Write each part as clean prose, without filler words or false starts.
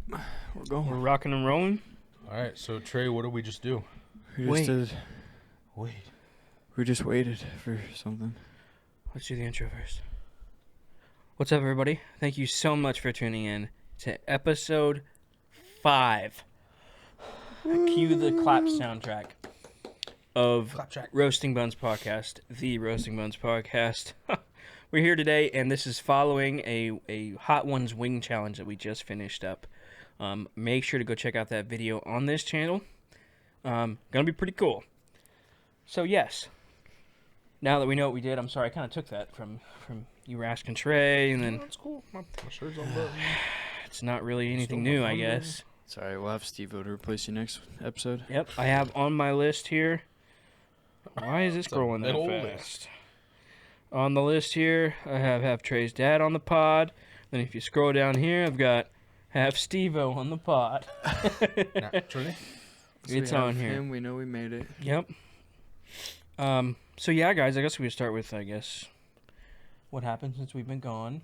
we're going. We're rocking and rolling. All right, so Trey, what did we just do? Wait. We just waited for something. Let's do the intro first. What's up, everybody? Thank you so much for tuning in to episode 5. Cue the clap soundtrack of Claptrack. Roasting Buns Podcast, the Roasting Buns Podcast. We're here today, and this is following a Hot Ones Wing Challenge that we just finished up. Make sure to go check out that video on this channel. Gonna be pretty cool. So yes, now that we know what we did, I'm sorry I kind of took that from you were asking Trey, and then That's cool. My shirt's on button. it's not really anything Still new, my I phone guess. It's alright, we'll have Steve-O to replace you next episode. Yep, I have on my list here. Why is this It's a scrolling big that old fast? list. On the list here, I have Trey's dad on the pod. Then if you scroll down here, I've got have Steve-O on the pod. Naturally. It's we have on here. Him, we know we made it. Yep. So yeah, guys, I guess we could start with, what happened since we've been gone.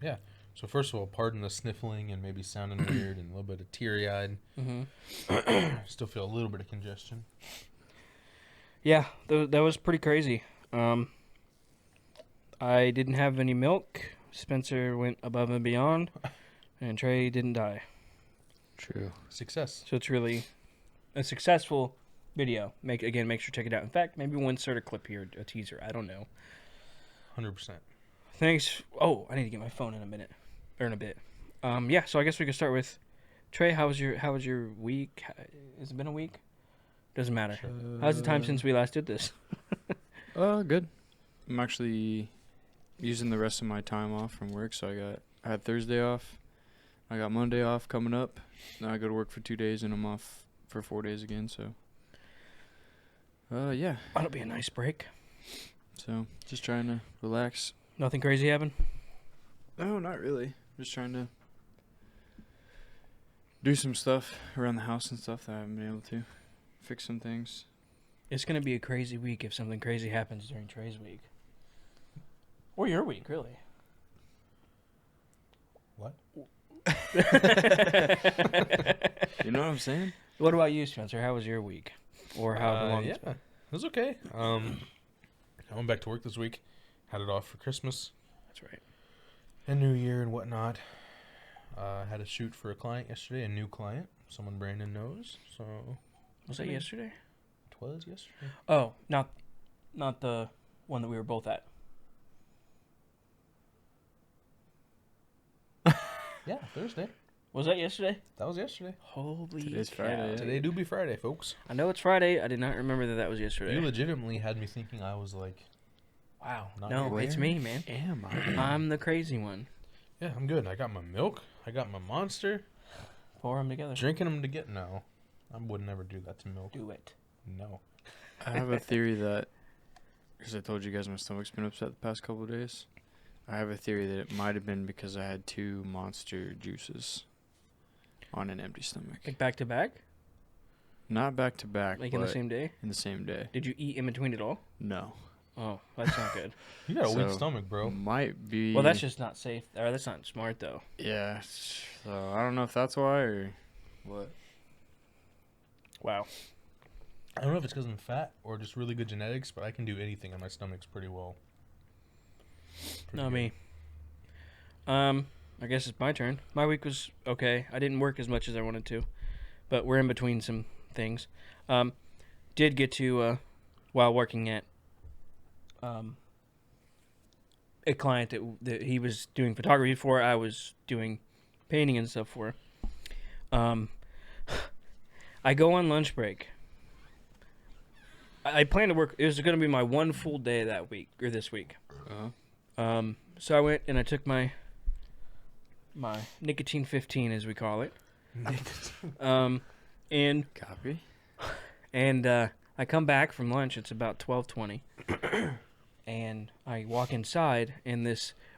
Yeah. So first of all, pardon the sniffling and maybe sounding weird and a little bit of teary-eyed. Mm-hmm. Still feel a little bit of congestion. Yeah, that was pretty crazy. I didn't have any milk. Spencer went above and beyond, and Trey didn't die. True. Success. So it's really a successful video. Make sure to check it out. In fact, maybe one sort of clip here, a teaser. I don't know. 100%. Thanks. Oh, I need to get my phone in a a bit. Yeah. So I guess we could start with Trey. How was your week? Has it been a week? Doesn't matter. How's the time since we last did this? Good. I'm actually using the rest of my time off from work, so I had Thursday off. I got Monday off coming up. Now I go to work for 2 days, and I'm off for 4 days again, so. Yeah. That'll be a nice break. So, just trying to relax. Nothing crazy happened? No, not really. Just trying to do some stuff around the house and stuff that I haven't been able to. Fix some things. It's going to be a crazy week if something crazy happens during Trey's week. Or your week, really. What? You know what I'm saying? What about you, Spencer? How was your week? Or how long? Yeah, it was okay. I went back to work this week. Had it off for Christmas That's right. and New Year and whatnot. Had a shoot for a client yesterday, a new client, someone Brandon knows. So Was that yesterday? It was yesterday. Oh, not the one that we were both at. Yeah, Thursday. Was that yesterday? That was yesterday. Holy Today's cow. Friday, yeah. Today do be Friday, folks. I know it's Friday. I did not remember that was yesterday. You legitimately had me thinking I was like, wow. Not No, really. it's me, man. Am I? I'm the crazy one. Yeah, I'm good. I got my milk. I got my Monster. Pour them together. Drinking them to get no. I would never do that to milk. Do it. No. I have a theory that, because I told you guys my stomach's been upset the past couple of days, I have a theory that it might have been because I had 2 Monster juices on an empty stomach. Like back to back? Not back to back, Like but in the same day? in the same day. Did you eat in between it all? No. Oh, that's not good. You got a weak So, stomach, bro. Might be. Well, that's just not safe. Or that's not smart, though. Yeah. So I don't know if that's why or what. Wow. I don't know if it's because I'm fat or just really good genetics, but I can do anything on my stomach's pretty well. Not me. I guess it's my turn. My week was okay. I didn't work as much as I wanted to, but we're in between some things. Did get to, while working at a client that he was doing photography for, I was doing painting and stuff for. I go on lunch break. I plan to work. It was going to be my one full day that week or this week. Uh-huh. So I went and I took my nicotine 15, as we call it. And Copy. And I come back from lunch. It's about 12:20, and I walk inside. And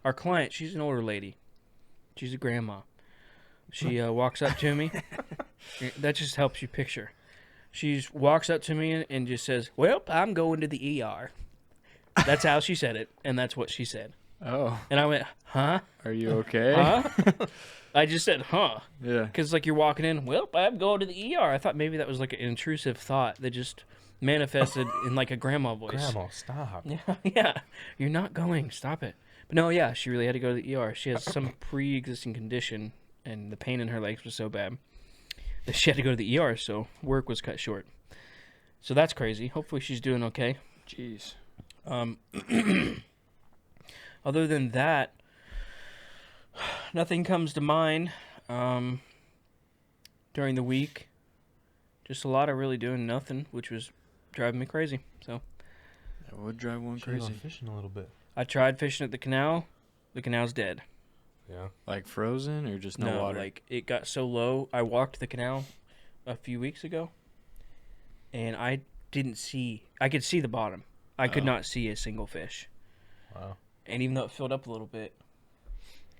our client, she's an older lady. She's a grandma. She walks up to me. That just helps you picture. She walks up to me and just says, "Well, I'm going to the ER." That's how she said it, and that's what she said. Oh. And I went, "Huh? Are you okay? Huh?" I just said, huh. Yeah. Because, like, you're walking in, well, I'm going to the ER. I thought maybe that was, like, an intrusive thought that just manifested in, like, a grandma voice. Grandma, stop. Yeah, yeah. You're not going. Stop it. But no, yeah, she really had to go to the ER. She has some pre-existing condition, and the pain in her legs was so bad that she had to go to the ER, so work was cut short. So that's crazy. Hopefully she's doing okay. Jeez. Other than that, nothing comes to mind during the week. Just a lot of really doing nothing, which was driving me crazy. So That would drive one Should've gone crazy. fishing a little bit. I tried fishing at the canal. The canal's dead. Yeah. Like frozen or just no water? Like it got so low. I walked the canal a few weeks ago, and I didn't see. I could see the bottom. I could Oh. not see a single fish. Wow. And even though it filled up a little bit,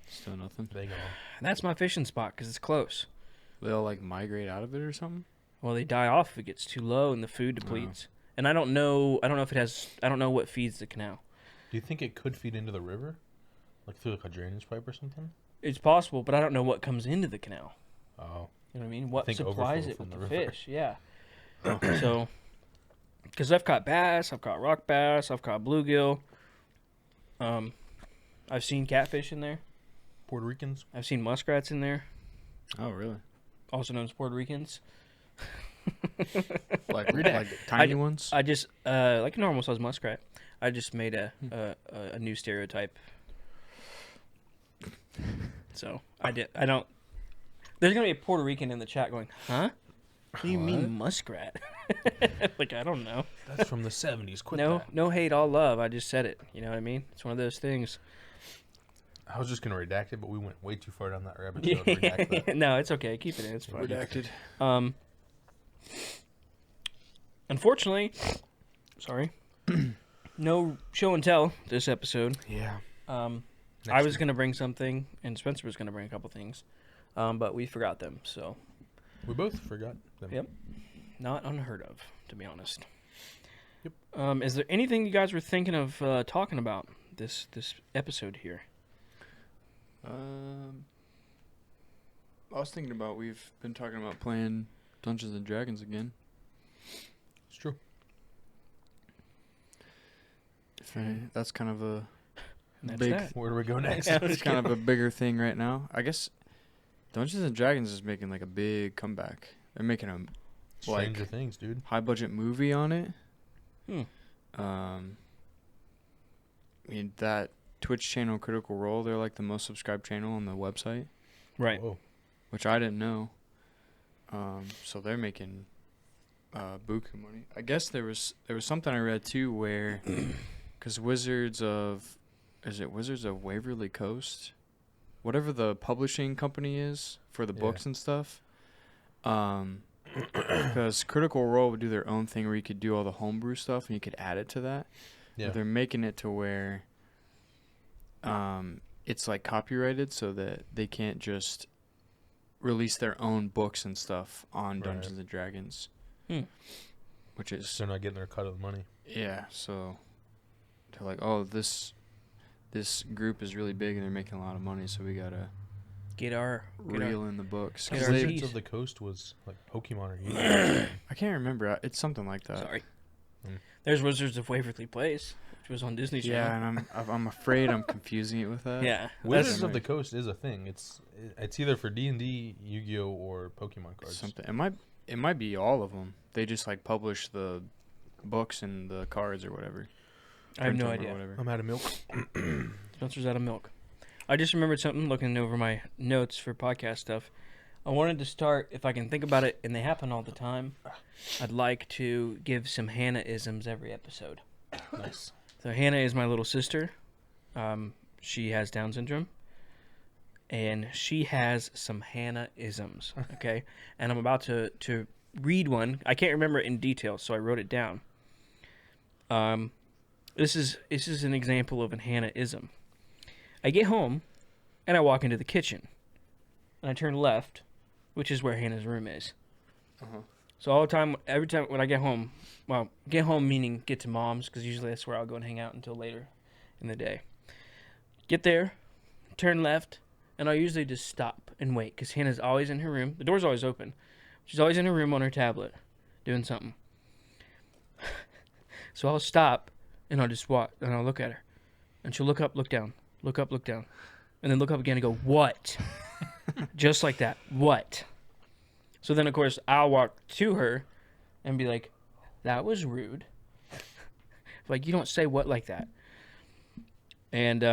Still nothing. They go. that's my fishing spot because it's close. They'll like migrate out of it or something? Well, they die off if it gets too low and the food depletes. And I don't know. I don't know if it has. I don't know what feeds the canal. Do you think it could feed into the river? Like through like a drainage pipe or something? It's possible, but I don't know what comes into the canal. Oh. You know what I mean? What think supplies overflow it with from the the river. fish? Yeah. So, because I've caught bass, I've caught rock bass, I've caught bluegill. I've seen catfish in there. Puerto Ricans? I've seen muskrats in there, Oh, really? also known as Puerto Ricans. Like tiny ones? I just like a normal size muskrat. I just made a new stereotype. So I don't. There's gonna be a Puerto Rican in the chat going, huh? What do you mean muskrat? Like, I don't know. That's from the 70s. Quit No, that. no hate, all love. I just said it. You know what I mean? It's one of those things. I was just going to redact it, but we went way too far down that rabbit trail to redact that. No, it's okay. Keep it in. It's fine. Redacted. Unfortunately, sorry, no show and tell this episode. Yeah. I was going to bring something, and Spencer was going to bring a couple things, but we forgot them, so We both forgot them. Yep. Not unheard of, to be honest. Yep. Is there anything you guys were thinking of talking about this episode here? I was thinking about we've been talking about playing Dungeons and Dragons again. It's true. That's kind of a That's big. that. Where do we go next? Yeah. It's kind of a bigger thing right now. I guess Dungeons and Dragons is making like a big comeback. They're making a Stranger Things, dude. high budget movie on it. Hmm. I mean that Twitch channel Critical Role, they're like the most subscribed channel on the website, Right. Whoa. which I didn't know. So they're making buku money. I guess there was something I read too where cuz Wizards of Waverly Coast, whatever the publishing company is for the Yeah. books and stuff. Because Critical Role would do their own thing where you could do all the homebrew stuff and you could add it to that. Yeah. But they're making it to where it's like copyrighted so that they can't just release their own books and stuff on Right. Dungeons and Dragons. Hmm. Which is They're not getting their cut of the money. yeah, so they're like, oh, this group is really big and they're making a lot of money, so we gotta Get our reel in the books. Get 'Cause our they- piece. Wizards of the Coast was like Pokemon or Yu-Gi-Oh! I can't remember. It's something like that. Sorry. Mm. There's Wizards of Waverly Place, which was on Disney Channel. Yeah, and I'm afraid I'm confusing it with that. Yeah. Wizards That's of the Coast is a thing. It's either for D&D, Yu-Gi-Oh, or Pokemon cards. Something. It might be all of them. They just like publish the books and the cards or whatever. I have Print no 'em or idea. whatever. I'm out of milk. Spencer's out of milk. I just remembered something looking over my notes for podcast stuff. I wanted to start, if I can think about it, and they happen all the time, I'd like to give some Hannah-isms every episode. Nice. So Hannah is my little sister. She has Down syndrome. And she has some Hannah-isms, okay? And I'm about to read one. I can't remember it in detail, so I wrote it down. This is an example of an Hannah-ism. I get home, and I walk into the kitchen, and I turn left, which is where Hannah's room is. Uh-huh. So every time when I get home, well, get home meaning get to mom's, because usually that's where I'll go and hang out until later in the day. Get there, turn left, and I usually just stop and wait because Hannah's always in her room. The door's always open. She's always in her room on her tablet doing something. So I'll stop and I'll just walk and I'll look at her. And she'll look up, look down, look up, look down. And then look up again and go, what? Just like that. What? So then, of course, I'll walk to her and be like, that was rude. Like, you don't say what like that. And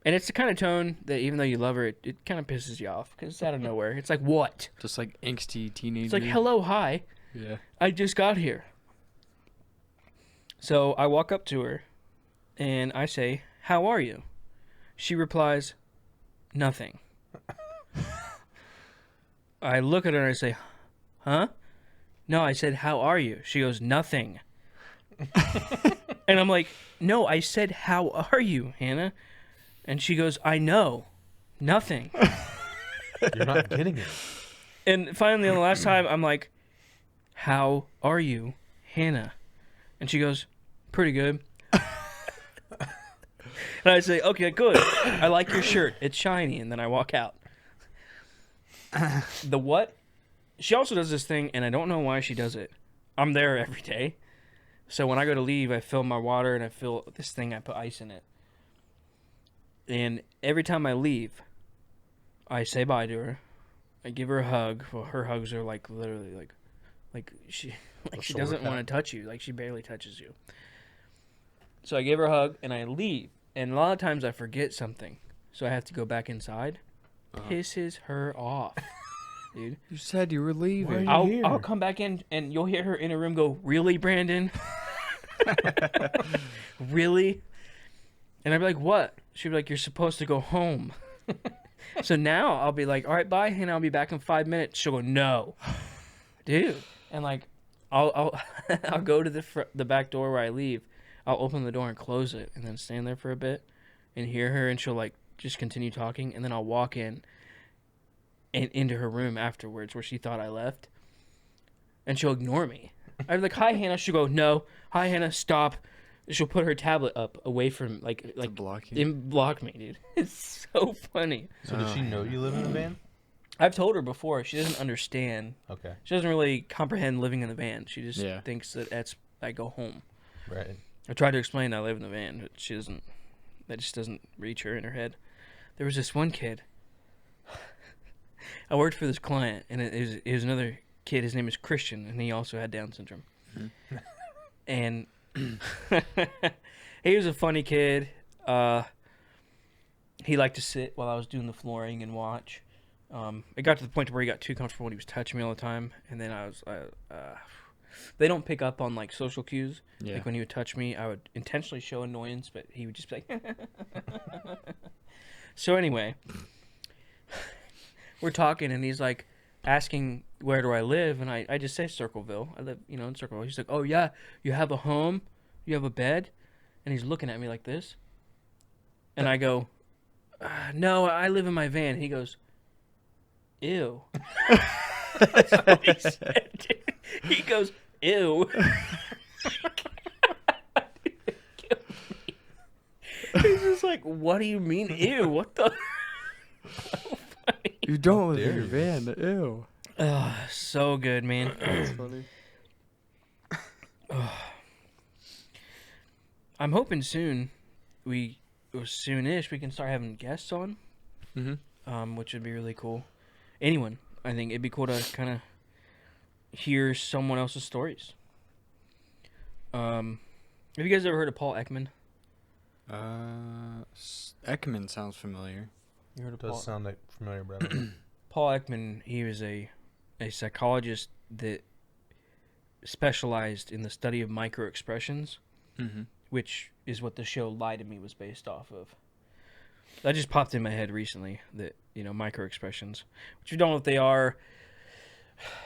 it's the kind of tone that even though you love her, it kind of pisses you off because it's out of nowhere. It's like, what? Just like angsty teenager. It's like, hello, hi. Yeah. I just got here. So I walk up to her and I say, how are you? She replies, nothing. I look at her and I say, huh? No, I said, how are you? She goes, nothing. And I'm like, no, I said, how are you, Hannah? And she goes, I know. Nothing. You're not getting it. And finally, on the last time, I'm like, how are you, Hannah? And she goes, pretty good. And I say, okay, good. I like your shirt. It's shiny. And then I walk out. The what? She also does this thing, and I don't know why she does it. I'm there every day. So when I go to leave, I fill my water, and I fill this thing, I put ice in it. And every time I leave, I say bye to her. I give her a hug. Well, her hugs are like literally like she doesn't want to touch you. Like she barely touches you. So I give her a hug, and I leave. And a lot of times I forget something. So I have to go back inside. Pisses her off. Dude. You said you were leaving. Why are you here? I'll come back in and you'll hear her in her room go, really, Brandon? Really? And I'd be like, what? She'd be like, you're supposed to go home. So now I'll be like, all right, bye, and I'll be back in 5 minutes. She'll go, no. Dude. And like, I'll I'll go to the back door where I leave. I'll open the door and close it and then stand there for a bit and hear her, and she'll like just continue talking, and then I'll walk in and into her room afterwards where she thought I left, and she'll ignore me. I'd be like, hi, Hannah. She'll go, no. Hi, Hannah, stop. She'll put her tablet up away from, like block you. and block me, dude. It's so funny. So does she know you live in a van? I've told her before. She doesn't understand. Okay. She doesn't really comprehend living in the van. She just Yeah. thinks that I go home. Right. I tried to explain I live in the van, but she doesn't. That just doesn't reach her in her head. There was this one kid. I worked for this client, and it was another kid. His name is Christian, and he also had Down syndrome. Mm-hmm. And he was a funny kid. He liked to sit while I was doing the flooring and watch. It got to the point where he got too comfortable and he was touching me all the time. And then they don't pick up on like social cues. Yeah. Like when he would touch me, I would intentionally show annoyance, but he would just be like. So anyway, we're talking and he's like asking where do I live, and I just say Circleville. I live, in Circleville. He's like, oh yeah, you have a home, you have a bed, and he's looking at me like this, and I go, no, I live in my van. And he goes, ew. That's what he said, dude. He goes, ew. He's just like, what do you mean, ew? What the? So funny. You don't live dare in your you. van. Ew. So good, man. That's funny. I'm hoping soonish we can start having guests on, which would be really cool. Anyone, I think it'd be cool to kind of hear someone else's stories. Have you guys ever heard of Paul Ekman? Ekman sounds familiar. You heard of Does Paul? sound like familiar, Brad. Paul Ekman, he was a psychologist that specialized in the study of microexpressions, which is what the show Lie to Me was based off of. That just popped in my head recently, that, microexpressions, which you don't know what they are.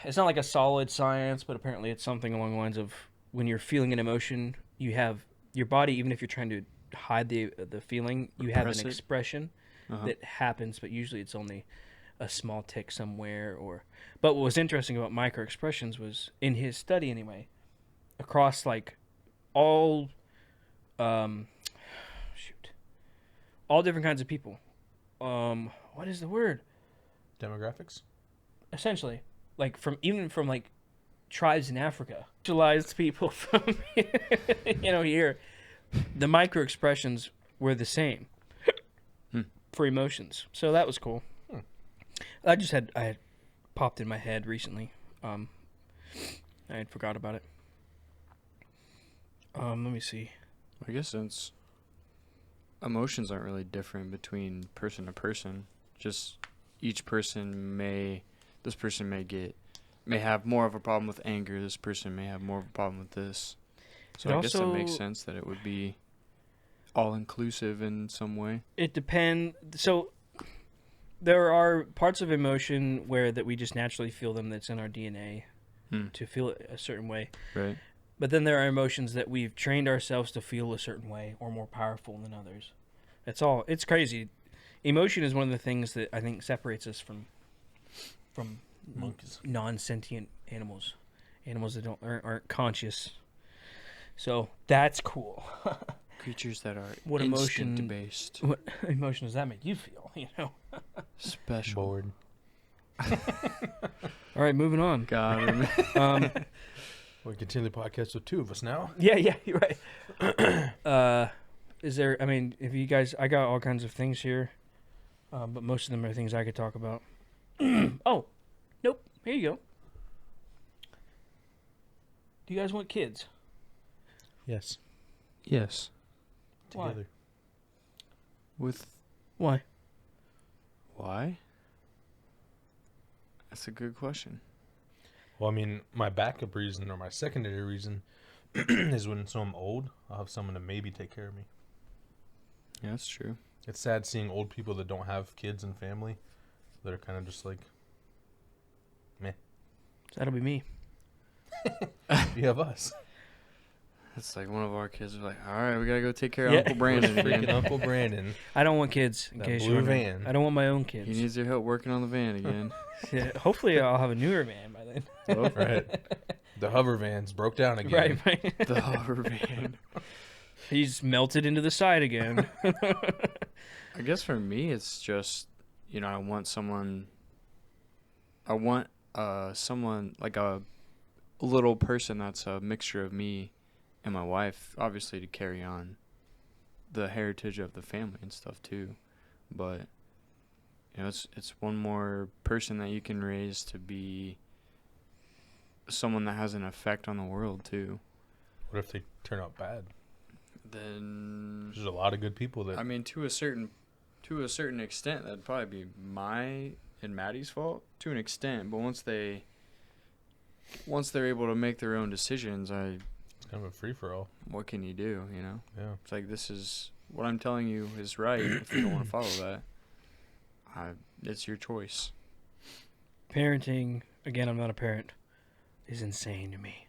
It's not like a solid science, but apparently it's something along the lines of when you're feeling an emotion, you have your body, even if you're trying to hide the feeling, you have Repress an it. expression that happens, but usually it's only a small tick somewhere. But what was interesting about microexpressions was, in his study anyway, across like all different kinds of people, what is the word? Demographics. Essentially, like from like tribes in Africa, socialized people from here, the micro expressions were the same for emotions. So that was cool. I had popped in my head recently. I had forgot about it. Let me see. I guess since emotions aren't really different between person to person, just each person may have more of a problem with anger. This person may have more of a problem with this. So I guess that makes sense that it would be all inclusive in some way. It depends. So there are parts of emotion that we just naturally feel them. That's in our DNA to feel it a certain way. Right. But then there are emotions that we've trained ourselves to feel a certain way or more powerful than others. It's crazy. Emotion is one of the things that I think separates us from Monkeys. non-sentient animals that aren't conscious. So that's cool. Creatures that are What instinct based. What emotion does that make you feel? Special. Bored. All right, moving on. Got him. We continue the podcast with two of us now. Yeah, you're right. Is there? I mean, if you guys, I got all kinds of things here, but most of them are things I could talk about. Oh, nope. Here you go. Do you guys want kids? Yes. Yes. Why? Together. Why? Why? That's a good question. Well, I mean, my backup reason or my secondary reason is when I'm old, I'll have someone to maybe take care of me. Yeah, that's true. It's sad seeing old people that don't have kids and family that are kind of just like, meh. That'll be me. You have us. It's like one of our kids are like, all right, we got to go take care of Uncle Brandon Freaking again. Uncle Brandon. I don't want kids. In That case blue you're wondering. van. I don't want my own kids. He needs your help working on the van again. Yeah, hopefully, I'll have a newer van by then. Oh, Right. The hover vans broke down again. Right. the hover van. He's melted into the side again. I guess for me, it's just, I want someone like a little person that's a mixture of me and my wife, obviously to carry on the heritage of the family and stuff too. But, it's one more person that you can raise to be someone that has an effect on the world too. What if they turn out bad? Then There's a lot of good people that. I mean, to a certain extent, that'd probably be my and Maddie's fault to an extent. But once they're able to make their own decisions, It's kind of a free for all. what can you do? Yeah. It's like, this is what I'm telling you is right. If you don't want to follow that, it's your choice. Parenting, again, I'm not a parent, is insane to me.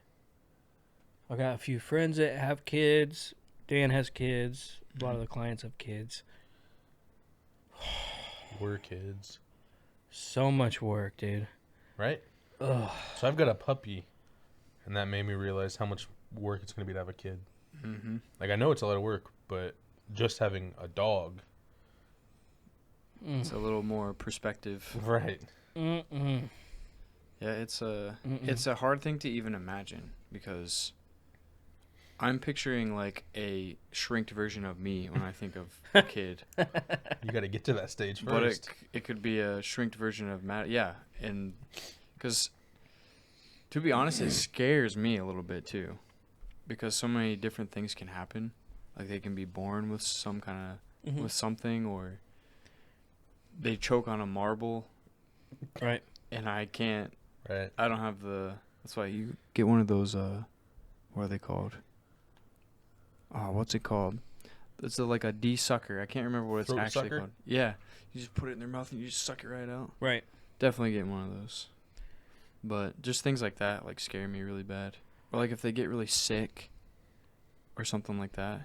I got a few friends that have kids. Dan has kids. A lot of the clients have kids. We're kids. So much work, dude. Right? Ugh. So I've got a puppy, and that made me realize how much work it's going to be to have a kid. Mm-hmm. Like, I know it's a lot of work, but just having a dog. It's a little more perspective. Right. Mm-mm. Yeah, it's a hard thing to even imagine because I'm picturing like a shrinked version of me when I think of a kid. You got to get to that stage But first. it could be a shrinked version of Matt. Yeah, and because to be honest, it scares me a little bit too, because so many different things can happen. Like they can be born with some kind of with something, or they choke on a marble. Right. And I can't. Right. I don't have the. That's why you get one of those. What are they called? Oh, what's it called? It's like a de-sucker. I can't remember what it's Throat actually sucker? called. Yeah, you just put it in their mouth and you just suck it right out. Right. Definitely getting one of those. But just things like that like scare me really bad. Or like if they get really sick or something like that.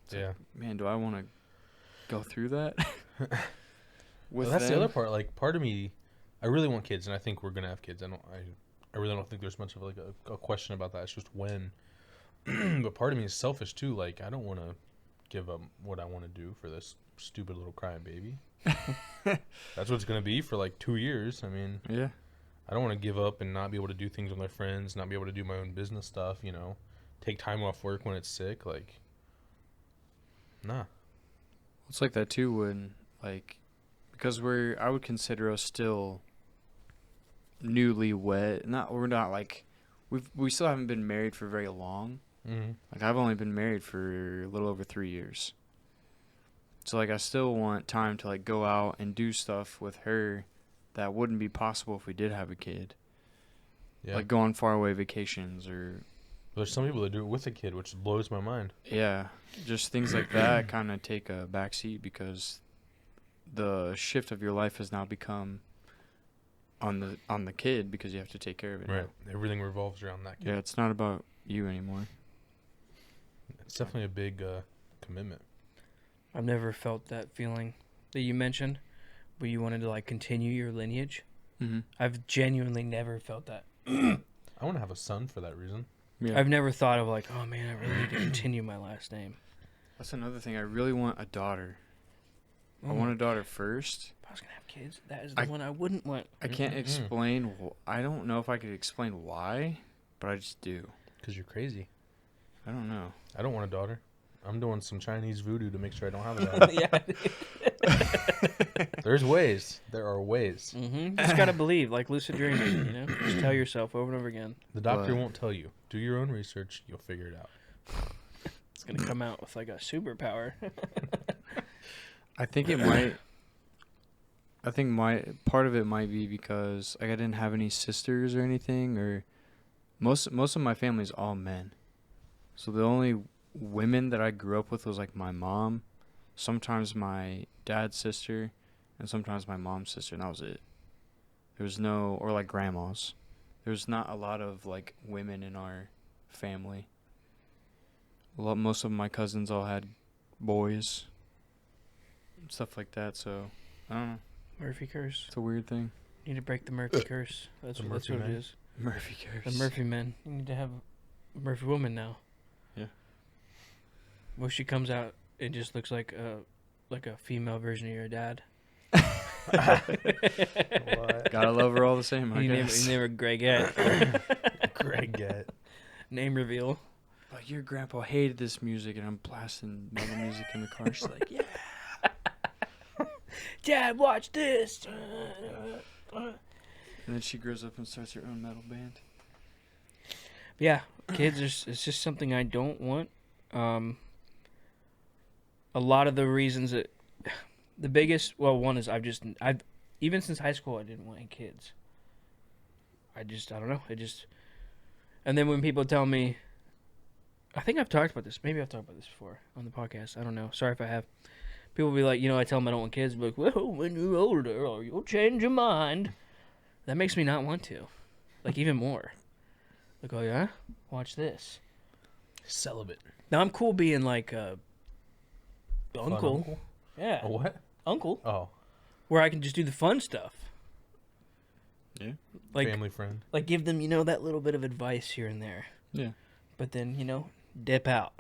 It's Yeah. like, man, do I want to go through that? Well, that's the other part. Like, part of me, I really want kids, and I think we're gonna have kids. I really don't think there's much of like a question about that. It's just when. But part of me is selfish too. Like, I don't want to give up what I want to do for this stupid little crying baby. That's what it's going to be for like 2 years. I mean, Yeah. I don't want to give up and not be able to do things with my friends, not be able to do my own business stuff, you know, take time off work when it's sick. Like, nah. It's like that too when, like, because I would consider us still newlywed. We're not like, we still haven't been married for very long. Mm-hmm. Like, I've only been married for a little over 3 years. So, like, I still want time to, like, go out and do stuff with her that wouldn't be possible if we did have a kid. Yeah. Like, go on faraway vacations or... There's some people that do it with a kid, which blows my mind. Yeah. Just things like that kind of take a backseat because the shift of your life has now become on the kid because you have to take care of it. Right. Now. Everything revolves around that kid. Yeah, it's not about you anymore. It's definitely a big commitment. I've never felt that feeling that you mentioned, where you wanted to like continue your lineage. Mm-hmm. I've genuinely never felt that. I want to have a son for that reason. Yeah. I've never thought of like, oh man, I really need to continue my last name. That's another thing. I really want a daughter. I want a daughter first. If I was gonna have kids, that is the one I wouldn't want. I can't explain. I don't know if I could explain why, but I just do. Because you're crazy. I don't know. I don't want a daughter. I'm doing some Chinese voodoo to make sure I don't have a daughter. Yeah. There's ways. There are ways. Mm-hmm. Just gotta believe, like lucid dreaming. You know, just tell yourself over and over again. The doctor won't tell you. Do your own research. You'll figure it out. It's gonna come out with like a superpower. I think it might. I think part of it might be because like I didn't have any sisters or anything, or most of my family is all men. So the only women that I grew up with was like my mom, sometimes my dad's sister, and sometimes my mom's sister, and that was it. There was no, or like grandmas. There's not a lot of like women in our family. Most of my cousins all had boys, stuff like that. So I don't know. Murphy curse. It's a weird thing. You need to break the Murphy curse. That's The what Murphy it man. is. Murphy curse. The Murphy men. You need to have a Murphy woman now. Yeah. Well, she comes out and just looks like a female version of your dad. What? Gotta love her all the same, I You guess. name her Gregette. Gregette. Name reveal. Like, your grandpa hated this music, and I'm blasting metal music in the car. She's like, yeah. Dad, watch this. And then she grows up and starts her own metal band. Yeah, kids, it's just something I don't want. A lot of the reasons that, the biggest, well, one is I've even since high school, I didn't want any kids. I don't know. And then when people tell me, I think I've talked about this. Maybe I've talked about this before on the podcast. I don't know. Sorry if I have. People will be like, I tell them I don't want kids. Be like, well, when you're older, you'll change your mind. That makes me not want to. Like, even more. Like, oh, yeah? Watch this. Celibate. Now, I'm cool being like Fun uncle. Yeah. A what? Uncle. Oh. Where I can just do the fun stuff. Yeah. Like, Family friend. like give them, that little bit of advice here and there. Yeah. But then, dip out.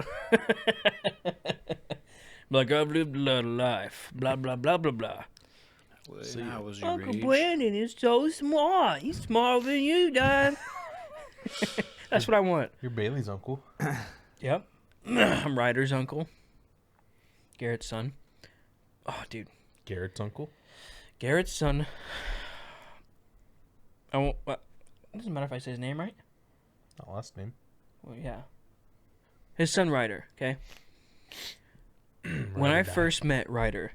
Like, I've lived a lot of life. Blah, blah, blah, blah, blah. When I was your Uncle age. Brandon is so smart. He's smarter than you, Dad. That's what I want. You're Bailey's uncle. Yep. I'm Ryder's uncle. Garrett's son. Oh, dude. Garrett's uncle. Garrett's son. I won't. It doesn't matter if I say his name right. Not last name. Well, yeah. His son, Ryder. Okay. When I first met Ryder,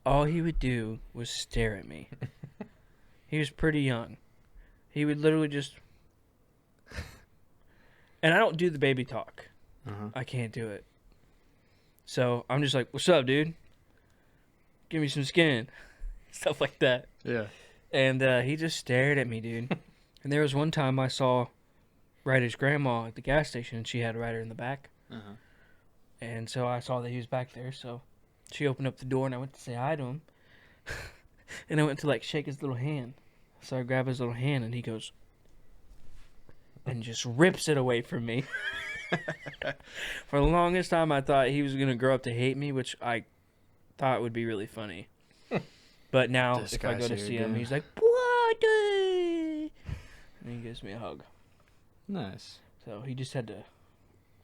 all he would do was stare at me. He was pretty young. He would literally just. And I don't do the baby talk. Uh-huh. I can't do it. So I'm just like, "What's up, dude? Give me some skin," stuff like that. Yeah. And he just stared at me, dude. And there was one time I saw Ryder's grandma at the gas station, and she had Ryder in the back. Uh-huh. And so I saw that he was back there, so she opened up the door, and I went to say hi to him. And I went to, shake his little hand. So I grab his little hand, and he goes, and just rips it away from me. For the longest time, I thought he was going to grow up to hate me, which I thought would be really funny. But now, This if I guy's go to here see him, again. he's like, "What?" And he gives me a hug. Nice. So he just had to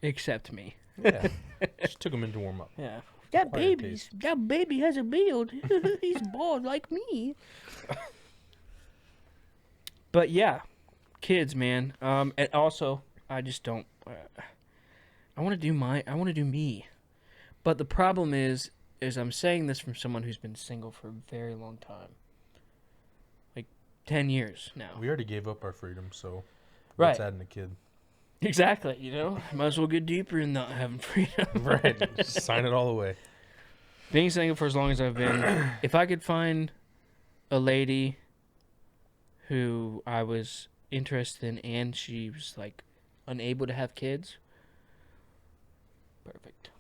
accept me. Yeah. Just took him in to warm up. Yeah. That baby has a beard. He's bald like me. But yeah, kids, man. And also, I just don't. I want to do me. But the problem is I'm saying this from someone who's been single for a very long time, like 10 years now. We already gave up our freedom, so Right. let's add in a kid. Exactly. You know, might as well get deeper in not having freedom. Right. Just sign it all away. Being single for as long as I've been, if I could find a lady who I was interested in and she was like unable to have kids, perfect.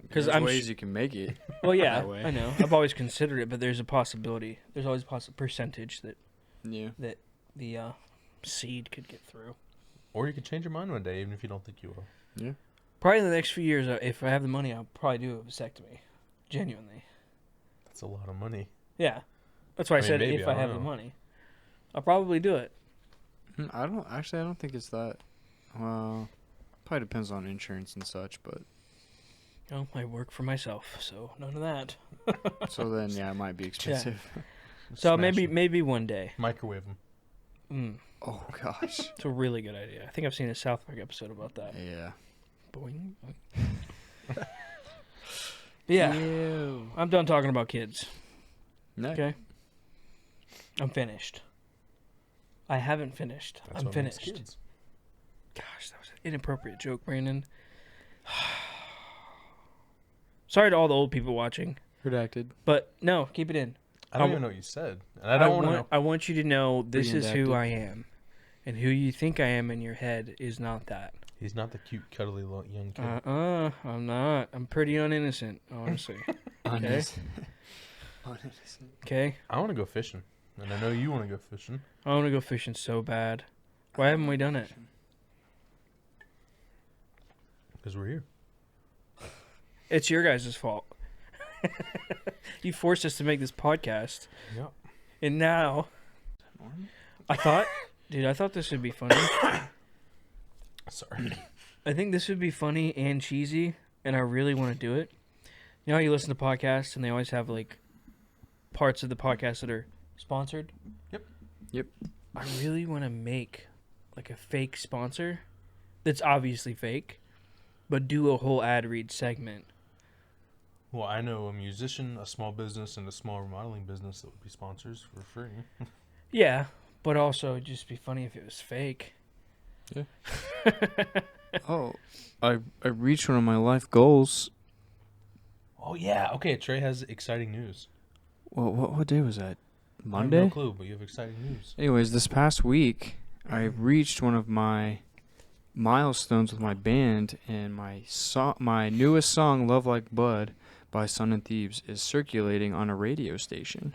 Because I'm ways you can make it. Well, yeah, that way. I know. I've always considered it, but there's a possibility. There's always a percentage that Yeah. the seed could get through. Or you could change your mind one day, even if you don't think you will. Yeah. Probably in the next few years, if I have the money, I'll probably do a vasectomy. Genuinely. That's a lot of money. Yeah. That's why I mean, said maybe, if I I don't have know. the money. I'll probably do it. I don't think it's that. Well, probably depends on insurance and such, but Well, I work for myself, so none of that. so then yeah, it might be expensive. So Smash them. maybe one day. Microwave them. Oh gosh. It's a really good idea. I think I've seen a South Park episode about that. Yeah. Boing. Yeah. Ew. I'm done talking about kids. No. Okay. I'm finished. I haven't finished. That's I'm what makes finished. kids. Gosh, that was an inappropriate joke, Brandon. Sorry to all the old people watching, Redacted. but no, keep it in. I don't even know what you said. And I don't want to know. I want you to know this is who Redacted. I am. And who you think I am in your head is not that. He's not the cute, cuddly young kid. I'm not. I'm pretty uninnocent, honestly. Okay. Uninnocent. Okay? I want to go fishing. And I know you want to go fishing. I want to go fishing so bad. Why haven't we done it? Because we're here. It's your guys' fault. You forced us to make this podcast. Yep. And now, I thought this would be funny. Sorry. I think this would be funny and cheesy, and I really want to do it. You know how you listen to podcasts and they always have like parts of the podcast that are sponsored? Yep. I really want to make like a fake sponsor that's obviously fake, but do a whole ad read segment. Well, I know a musician, a small business, and a small remodeling business that would be sponsors for free. Yeah, but also it'd just be funny if it was fake. Yeah. Oh, I reached one of my life goals. Oh, yeah. Okay, Trey has exciting news. Well, what day was that? I have Monday? no clue, but you have exciting news. Anyways, this past week, I reached one of my milestones with my band, and my newest song, "Love Like Blood" by Sun and Thieves, is circulating on a radio station.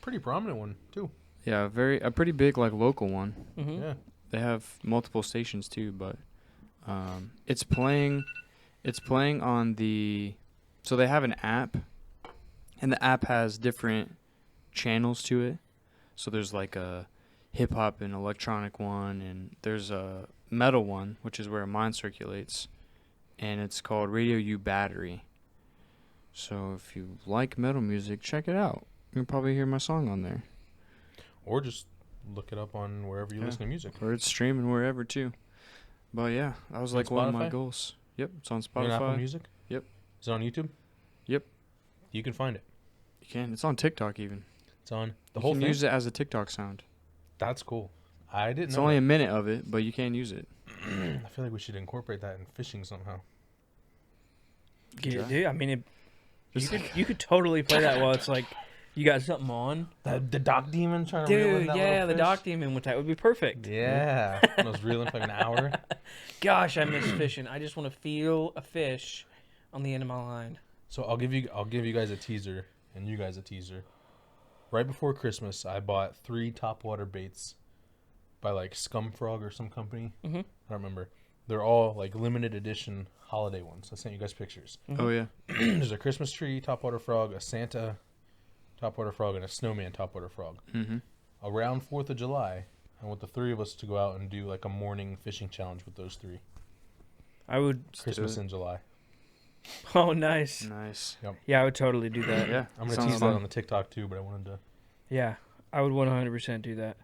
Pretty prominent one, too. Yeah, a pretty big like local one. Mm-hmm. Yeah. They have multiple stations too, but it's playing on the. So they have an app, and the app has different channels to it. So there's like a hip hop and electronic one, and there's a metal one, which is where mine circulates, and it's called Radio U Battery. So if you like metal music, check it out. You'll probably hear my song on there. Or just look it up on wherever you listen to music. Or it's streaming wherever too. But yeah, that was On like one of my Spotify? goals. Yep, it's on You on Apple Spotify. Music? Yep. Is it on YouTube? Yep. You can find it. You can. It's on TikTok even. It's on the You whole can thing. use it as a TikTok sound. That's cool. I didn't It's know. only that. a minute of it, but you can use it. I feel like we should incorporate that in fishing somehow. Yeah, Try. dude, I mean, Just you could totally play that while it's like you got something on. The dock demon trying to reel in Dude, that yeah, little the fish? dock demon with that would be perfect. Yeah. I was reeling for like an hour. Gosh, I miss fishing. I just want to feel a fish on the end of my line. So I'll give you guys a teaser and you guys a teaser. Right before Christmas, I bought 3 topwater baits by like Scumfrog or some company. Mm-hmm. I don't remember. They're all like limited edition holiday ones. I sent you guys pictures. Mm-hmm. Oh yeah. There's a Christmas tree topwater frog, a Santa topwater frog, and a snowman topwater frog. Mm-hmm. Around 4th of July, I want the three of us to go out and do like a morning fishing challenge with those three. I would. Christmas in July. Oh, nice. Nice. Yeah, I would totally do that. Yeah. I'm gonna sounds tease fun. that on the TikTok too, but I wanted to. Yeah, I would 100% do that.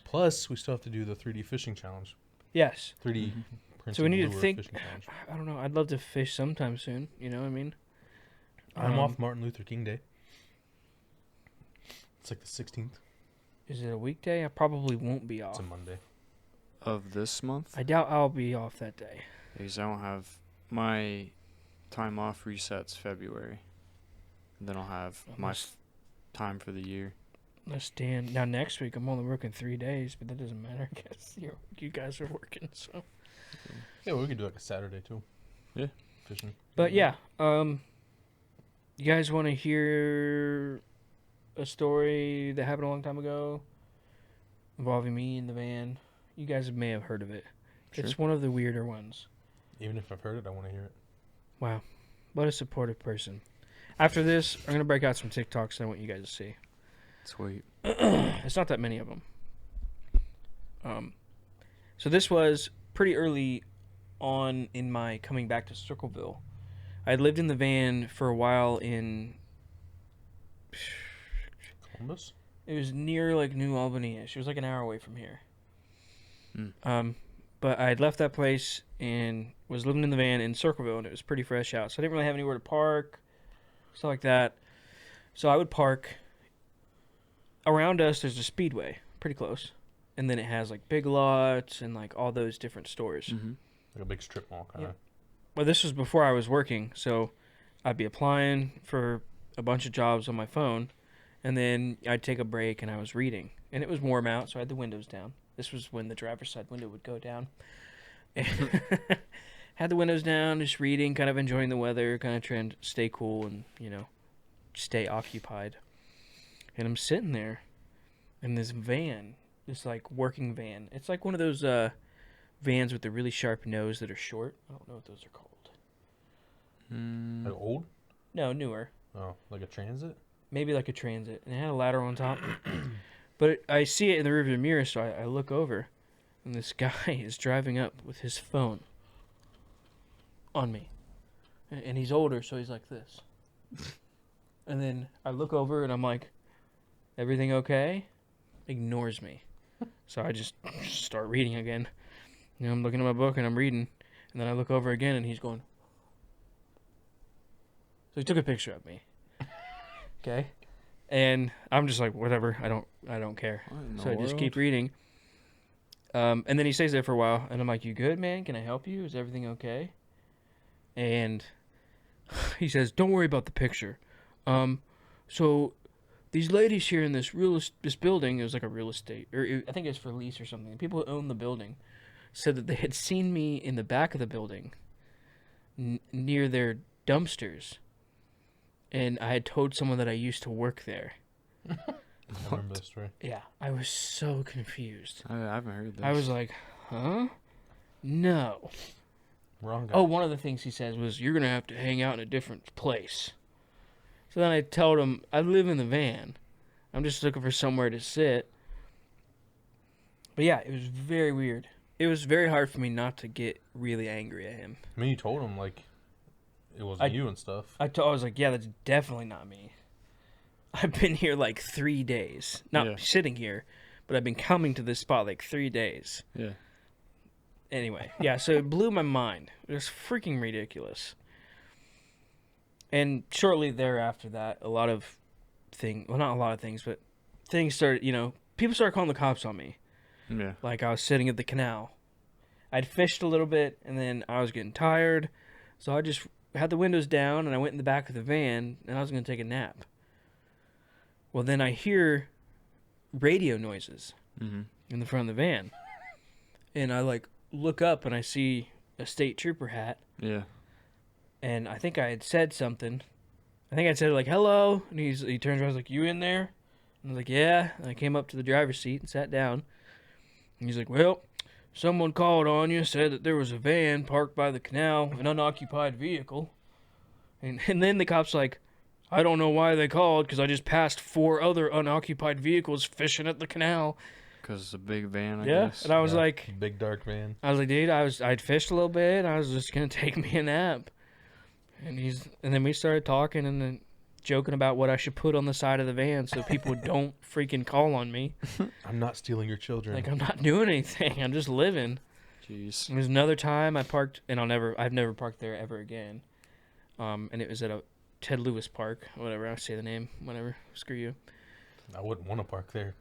Plus, we still have to do the 3D fishing challenge. Yes. 3D. Mhm. Printed So we need to lure think. fishing challenge. I don't know. I'd love to fish sometime soon. You know what I mean? I'm off Martin Luther King Day. It's like the 16th. Is it a weekday? I probably won't be It's off. a Monday. Of this month? I doubt I'll be off that day. Because I don't have my time off resets February. And then I'll have my time for the year. Let's stand. Now next week I'm only working 3 days, but that doesn't matter because you guys are working. So. Yeah, well, we could do like a Saturday too. Yeah. Fishing. But yeah, you guys want to hear a story that happened a long time ago involving me in the van? You guys may have heard of it. Sure. It's one of the weirder ones. Even if I've heard it, I want to hear it. Wow. What a supportive person. After this, I'm going to break out some TikToks that I want you guys to see. Sweet. It's not that many of them. So this was pretty early on in my coming back to Circleville. I had lived in the van for a while in... Columbus? It was near like New Albany-ish. It was like an hour away from here. Mm. But I had left that place and was living in the van in Circleville, and it was pretty fresh out. So I didn't really have anywhere to park, stuff like that. So I would park. Around us, there's a Speedway, pretty close. And then it has like Big Lots and like all those different stores. Mm-hmm. Like a big strip mall kind of. Yeah. Well, this was before I was working, so I'd be applying for a bunch of jobs on my phone, and then I'd take a break and I was reading. And it was warm out, so I had the windows down. This was when the driver's side window would go down. Had the windows down, just reading, kind of enjoying the weather, kind of trying to stay cool and, stay occupied. And I'm sitting there in this van, this like working van. It's like one of those vans with the really sharp nose that are short. I don't know what those are called. Mm. Like old? No, newer. Oh, like a transit? Maybe like a transit. And it had a ladder on top. But I see it in the rearview mirror, so I look over. And this guy is driving up with his phone on me. And he's older, so he's like this. And then I look over and I'm like, everything okay? Ignores me. So I just start reading again. I'm looking at my book and I'm reading. And then I look over again and he's going. So he took a picture of me. Okay? And I'm just like, whatever. I don't care. So I just keep reading. And then he stays there for a while. And I'm like, you good, man? Can I help you? Is everything okay? And he says, don't worry about the picture. So these ladies here in this building, it was like a real estate, or I think it was for lease or something. The people who owned the building said that they had seen me in the back of the building near their dumpsters. And I had told someone that I used to work there. I remember this story. Yeah, I was so confused. I haven't heard this. I was like, huh? No. Wrong guy. Oh, one of the things he says was, you're going to have to hang out in a different place. So then I told him, I live in the van. I'm just looking for somewhere to sit. But yeah, it was very weird. It was very hard for me not to get really angry at him. I mean, you told him, like, it wasn't you and stuff. I was like, yeah, that's definitely not me. I've been here like 3 days. Not sitting here, but I've been coming to this spot like 3 days. Yeah. Anyway, yeah, so it blew my mind. It was freaking ridiculous. And shortly thereafter that, a lot of things, well, not a lot of things, but things started, people started calling the cops on me. Yeah. Like I was sitting at the canal. I'd fished a little bit, and then I was getting tired. So I just had the windows down, and I went in the back of the van, and I was going to take a nap. Well, then I hear radio noises in the front of the van. And I, look up, and I see a state trooper hat. Yeah. And I think I had said something. I think I said, hello. And he turns around, he's like, you in there? And I was like, yeah. And I came up to the driver's seat and sat down. And he's like, well, someone called on you, said that there was a van parked by the canal, an unoccupied vehicle. And then the cop's like, I don't know why they called, because I just passed 4 other unoccupied vehicles fishing at the canal. Because it's a big van, I Yeah, guess. and I was like... Big dark van. I was like, dude, I'd fished a little bit. I was just going to take me a nap. And then we started talking and then joking about what I should put on the side of the van so people don't freaking call on me. I'm not stealing your children. Like, I'm not doing anything. I'm just living. Jeez. There was another time I parked, and I've never parked there ever again. And it was at a Ted Lewis Park, whatever. I'll say the name, whatever. Screw you. I wouldn't want to park there.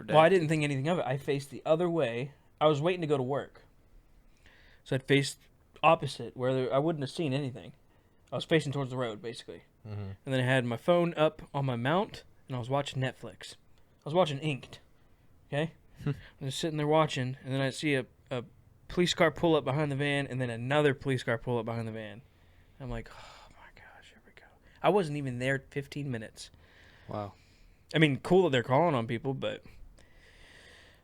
Well, I didn't think anything of it. I faced the other way. I was waiting to go to work. So I'd faced opposite, where I wouldn't have seen anything. I was facing towards the road, basically. Mm-hmm. And then I had my phone up on my mount, and I was watching Netflix. I was watching Inked. Okay? I was sitting there watching, and then I see a police car pull up behind the van, and then another police car pull up behind the van. I'm like, oh my gosh, here we go. I wasn't even there 15 minutes. Wow. I mean, cool that they're calling on people, but...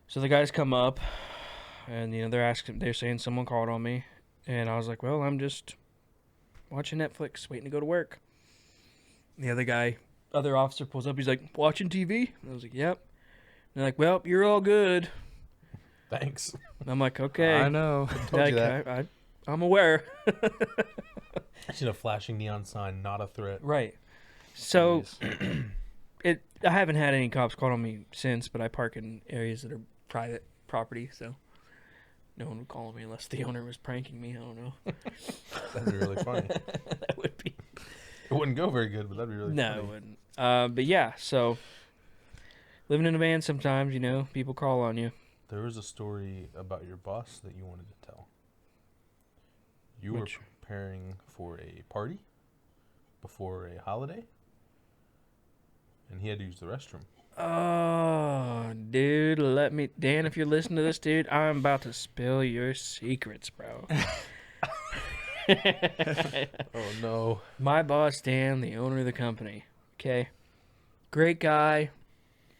So the guys come up, and, they're saying someone called on me. And I was like, well, I'm just watching Netflix, waiting to go to work. And the other officer pulls up, he's like, watching TV? And I was like, yep. And they're like, well, you're all good. Thanks. And I'm like, okay. I know. Told you that. I'm aware. I seen a flashing neon sign, not a threat. Right. So, Jeez. I haven't had any cops call on me since, but I park in areas that are private property, so no one would call on me unless the owner was pranking me. I don't know. That'd be really funny. That would be. It wouldn't go very good, but that'd be really funny. No, it wouldn't. But yeah, so living in a van sometimes, people call on you. There was a story about your boss that you wanted to tell. You Which? were preparing for a party before a holiday, and he had to use the restroom. Oh, dude, Dan, if you're listening to this, dude, I'm about to spill your secrets, bro. Oh, no. My boss, Dan, the owner of the company, okay? Great guy.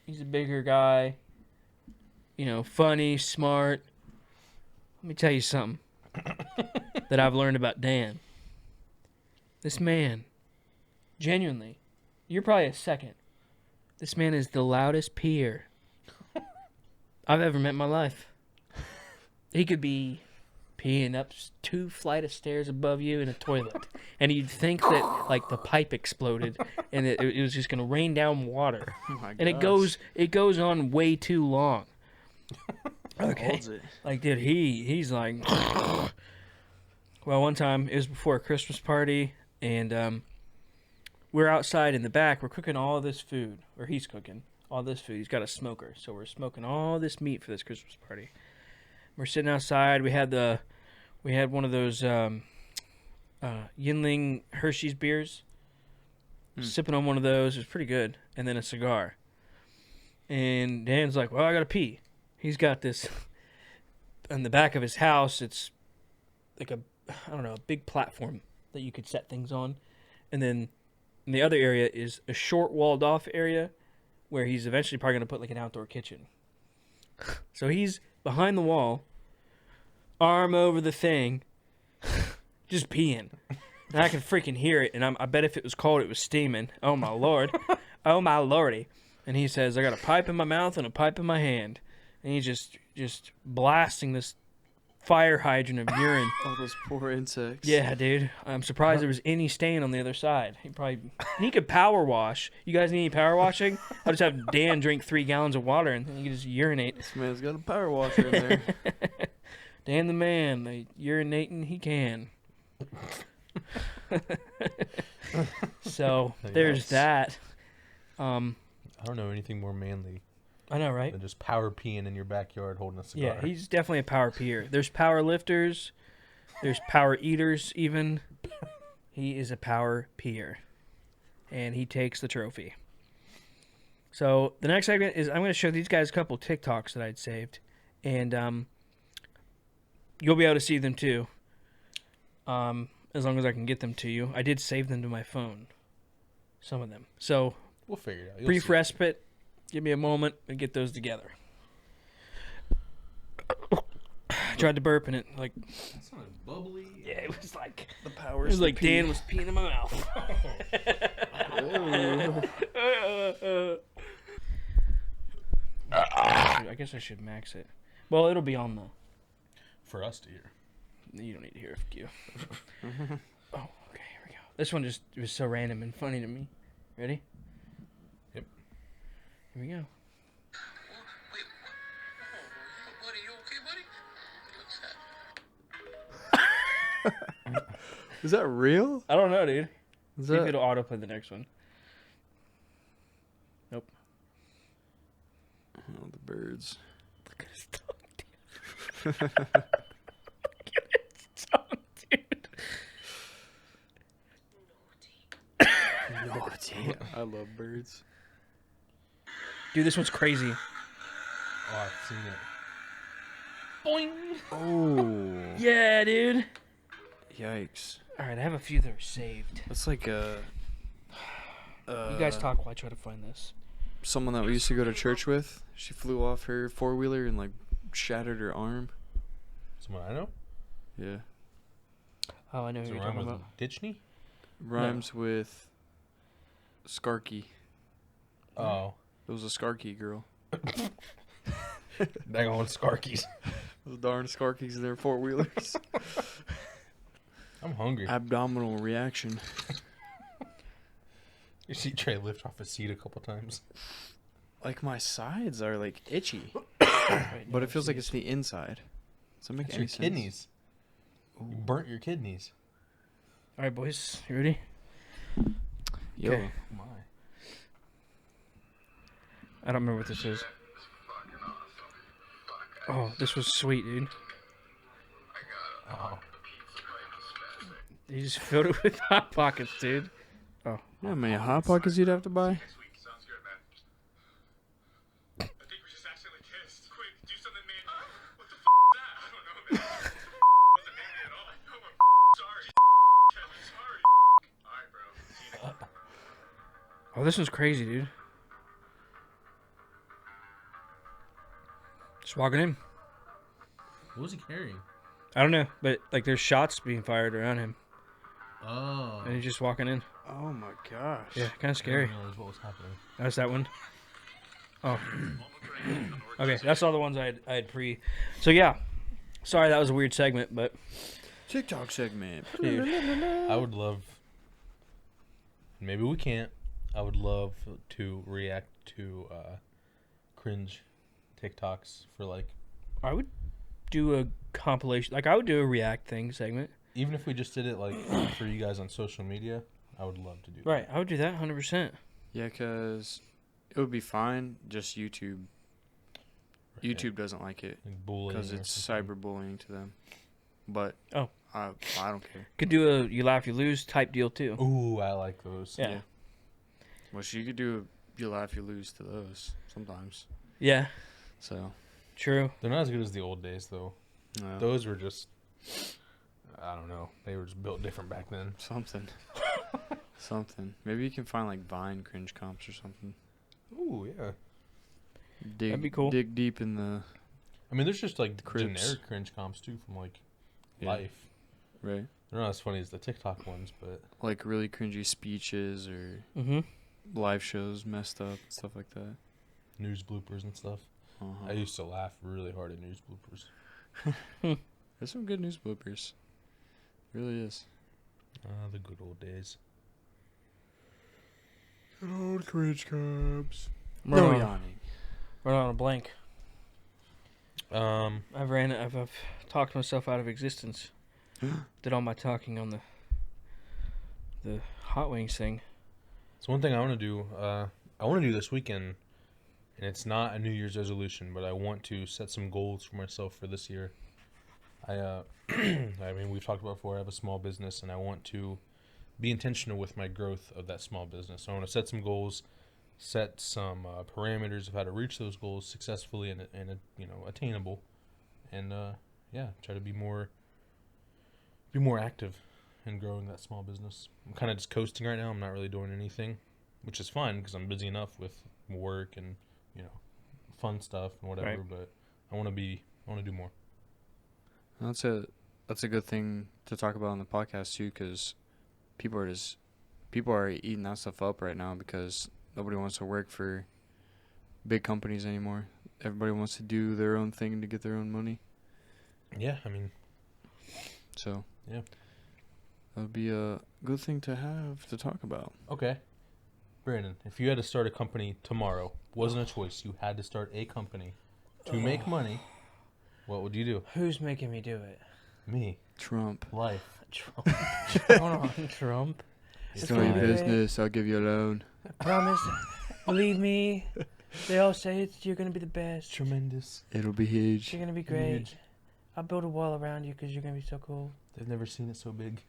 He's a bigger guy. Funny, smart. Let me tell you something that I've learned about Dan. This man, genuinely, you're probably a second. This man is the loudest peer I've ever met in my life. He could be peeing up 2 flight of stairs above you in a toilet, and you'd think that the pipe exploded and it was just gonna rain down water. Oh my And it goes on way too long. Okay, dude, he's like. Well, one time it was before a Christmas party, and we're outside in the back. We're cooking all this food, or he's cooking all this food. He's got a smoker, so we're smoking all this meat for this Christmas party. We're sitting outside. We had one of those Yinling Hershey's beers. Sipping on one of those. It was pretty good, and then a cigar. And Dan's like, "Well, I gotta pee." He's got this on the back of his house. It's like a big platform that you could set things on, and then. And the other area is a short walled off area where he's eventually probably going to put an outdoor kitchen. So he's behind the wall, arm over the thing, just peeing. And I can freaking hear it. And I bet if it was cold, it was steaming. Oh my Lord. Oh my Lordy. And he says, I got a pipe in my mouth and a pipe in my hand. And he's just blasting this fire hydrant of urine. All those poor insects. Yeah, dude. I'm surprised there was any stain on the other side. He could power wash. You guys need any power washing? I'll just have Dan drink 3 gallons of water and he can just urinate. This man's got a power washer in there. Dan the man, the urinating he can. So there's that. I don't know anything more manly I know, right? than just power peeing in your backyard holding a cigar. Yeah, he's definitely a power peer. There's power lifters. There's power eaters even. He is a power peer. And he takes the trophy. So the next segment is I'm going to show these guys a couple TikToks that I'd saved. And you'll be able to see them too. As long as I can get them to you. I did save them to my phone. Some of them. So we'll figure it out. Brief respite. Give me a moment and get those together. tried to burp and it like. That's not bubbly. Yeah, it was like The it power. was like Dan was peeing in my mouth. I guess I should max it. Well, it'll be on the. For us to hear. You don't need to hear it. You. Oh, okay. Here we go. This one just was so random and funny to me. Ready? Yep. Here we go. Wait, buddy, you okay, buddy? Is that real? I don't know, dude. Is See if that? it'll autoplay the next one. Nope. Oh, the birds. Look at his tongue, dude. Look at his tongue, dude. Naughty. I love birds. Dude, this one's crazy. Oh, I've seen it. Boing. Oh. Yeah, dude. Yikes. All right, I have a few that are saved. That's like a. You guys talk while I try to find this. Someone that we used to go to church with. She flew off her 4-wheeler and like shattered her arm. Someone I know? Yeah. Oh, I know Does who it you're rhyme talking with about. Ditchney? Rhymes with Skarky. Oh. It was a Skarky girl. Dang on Skarkies. Those darn Skarkies in their 4-wheelers. I'm hungry. Abdominal reaction. You see Trey lift off his seat a couple times. Like my sides are like itchy. Right, But no, it feels like see. it's the inside. Does that make That's any your sense? kidneys. You burnt your kidneys. All right, boys. You ready? Yo. Okay. Oh my. I don't remember what this is. Oh, this was sweet, dude. Oh. You just filled it with Hot Pockets, dude. Oh. You know how many Hot Pockets you'd have to buy? Sounds good, man. I think we just accidentally kissed. Quick, do something, man. What the is that? I don't know, man. Wasn't manly at all. No, I'm sorry. I'm sorry. Alright, bro. See you next time. Oh, this one's crazy, dude. Just walking in. What was he carrying? I don't know, but like there's shots being fired around him, Oh. and he's just walking in. Oh my gosh. Yeah, kind of scary. I didn't realize what was happening. That's that one. Oh. Okay, that's all the ones I had pre. So yeah, sorry that was a weird segment, but TikTok segment. dude, I would love. Maybe we can't. I would love to react to cringe TikToks for like. I would do a compilation. Like I would do a react thing segment. Even if we just did it like for you guys on social media, I would love to do Right, I would do that 100%. Yeah, because it would be fine. Just YouTube. that. YouTube doesn't like it Like bullying because or it's something. cyberbullying to them. But Oh. I don't care. Could do a you laugh you lose type deal too. Ooh, I like those. Yeah. Well, you could do you laugh, you lose to those sometimes. Yeah, So true. They're not as good as the old days though. no, Those were just. I don't know. They were just built different back then. something, something. Maybe you can find like Vine cringe comps or something. Ooh, yeah. Dig, That'd be cool. Dig deep in the I mean, there's just like Crips. generic cringe comps too from like Yeah. life. right, They're not as funny as the TikTok ones, but like really cringy speeches or Mm-hmm. live shows messed up and stuff like that. news bloopers and stuff. Uh-huh. I used to laugh really hard at news bloopers. There's some good news bloopers. Really is. The good old days. Good old cringe comps. We're No on, yawning. we're on a blank. Um, I've talked myself out of existence. Did all my talking on the hot wings thing. so one thing I want to do, I want to do this weekend, and it's not a New Year's resolution, but I want to set some goals for myself for this year. I mean, we've talked about before. I have a small business, and I want to be intentional with my growth of that small business. So I want to set some goals, set some parameters of how to reach those goals successfully and attainable, and try to be more active in growing that small business. I'm kind of just coasting right now. I'm not really doing anything, which is fine because I'm busy enough with work and fun stuff and whatever. Right. But I want to do more. That's a good thing to talk about on the podcast too, because people are eating that stuff up right now because nobody wants to work for big companies anymore. Everybody wants to do their own thing to get their own money. Yeah, I mean, So yeah. that would be a good thing to have to talk about. Okay. Brandon, if you had to start a company tomorrow, wasn't a choice, you had to start a company to make money, what would you do? Who's making me do it? Me. Trump. Life. Trump. Hold on, Trump. Start your fine. business. I'll give you a loan. I promise. Believe me. They all say you're gonna be the best. Tremendous. It'll be huge. You're gonna be great. Huge. I'll build a wall around you because you're gonna be so cool. They've never seen it so big.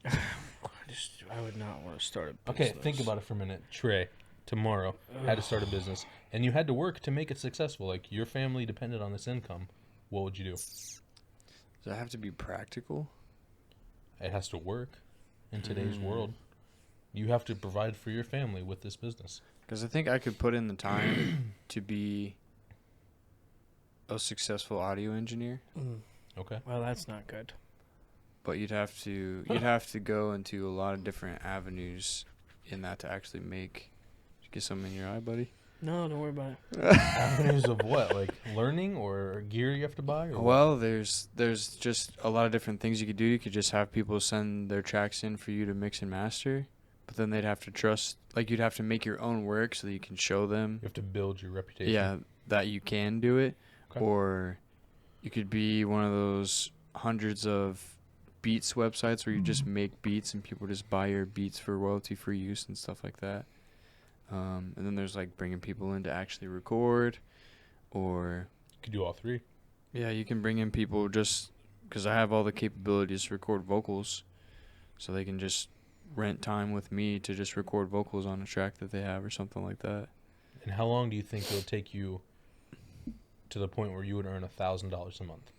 I would not want to start a Okay, business. think about it for a minute. Trey, tomorrow, had to start a business, and you had to work to make it successful. Like, your family depended on this income. What would you do? Does that have to be practical? It has to work in today's world. You have to provide for your family with this business. Because I think I could put in the time to be a successful audio engineer, Okay. Well, that's not good. but you'd have to go into a lot of different avenues in that to actually get something in your eye, buddy. No, don't worry about it. Avenues of what? Like learning or gear you have to buy? Or what? Well, there's just a lot of different things you could do. You could just have people send their tracks in for you to mix and master, but then they'd have to trust, like, you'd have to make your own work so that you can show them, You have to build your reputation. yeah, that you can do it. Okay. Or you could be one of those hundreds of beats websites where you just make beats and people just buy your beats for royalty-free use and stuff like that. And then there's like bringing people in to actually record, or You could do all three. yeah, you can bring in people just because I have all the capabilities to record vocals, so they can just rent time with me to just record vocals on a track that they have or something like that. And how long do you think it would take you to the point where you would earn $1,000 a month?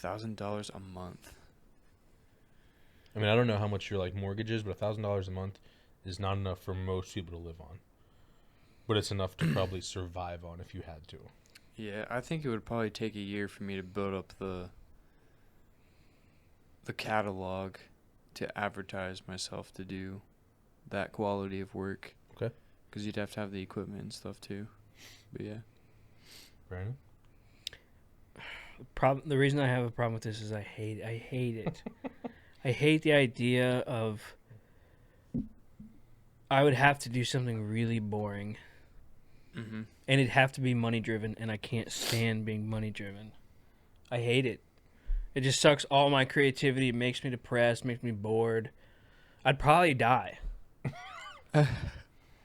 $1,000 a month. I mean, I don't know how much your like mortgage is, but $1,000 a month is not enough for most people to live on. But it's enough to probably survive on if you had to. Yeah, I think it would probably take a year for me to build up the catalog to advertise myself to do that quality of work. Okay. Because you'd have to have the equipment and stuff too. But yeah. Brandon? The reason I have a problem with this is I hate it. I hate the idea of I would have to do something really boring, Mm-hmm. and it'd have to be money driven, and I can't stand being money driven. I hate it. It just sucks all my creativity. It makes me depressed, makes me bored. I'd probably die.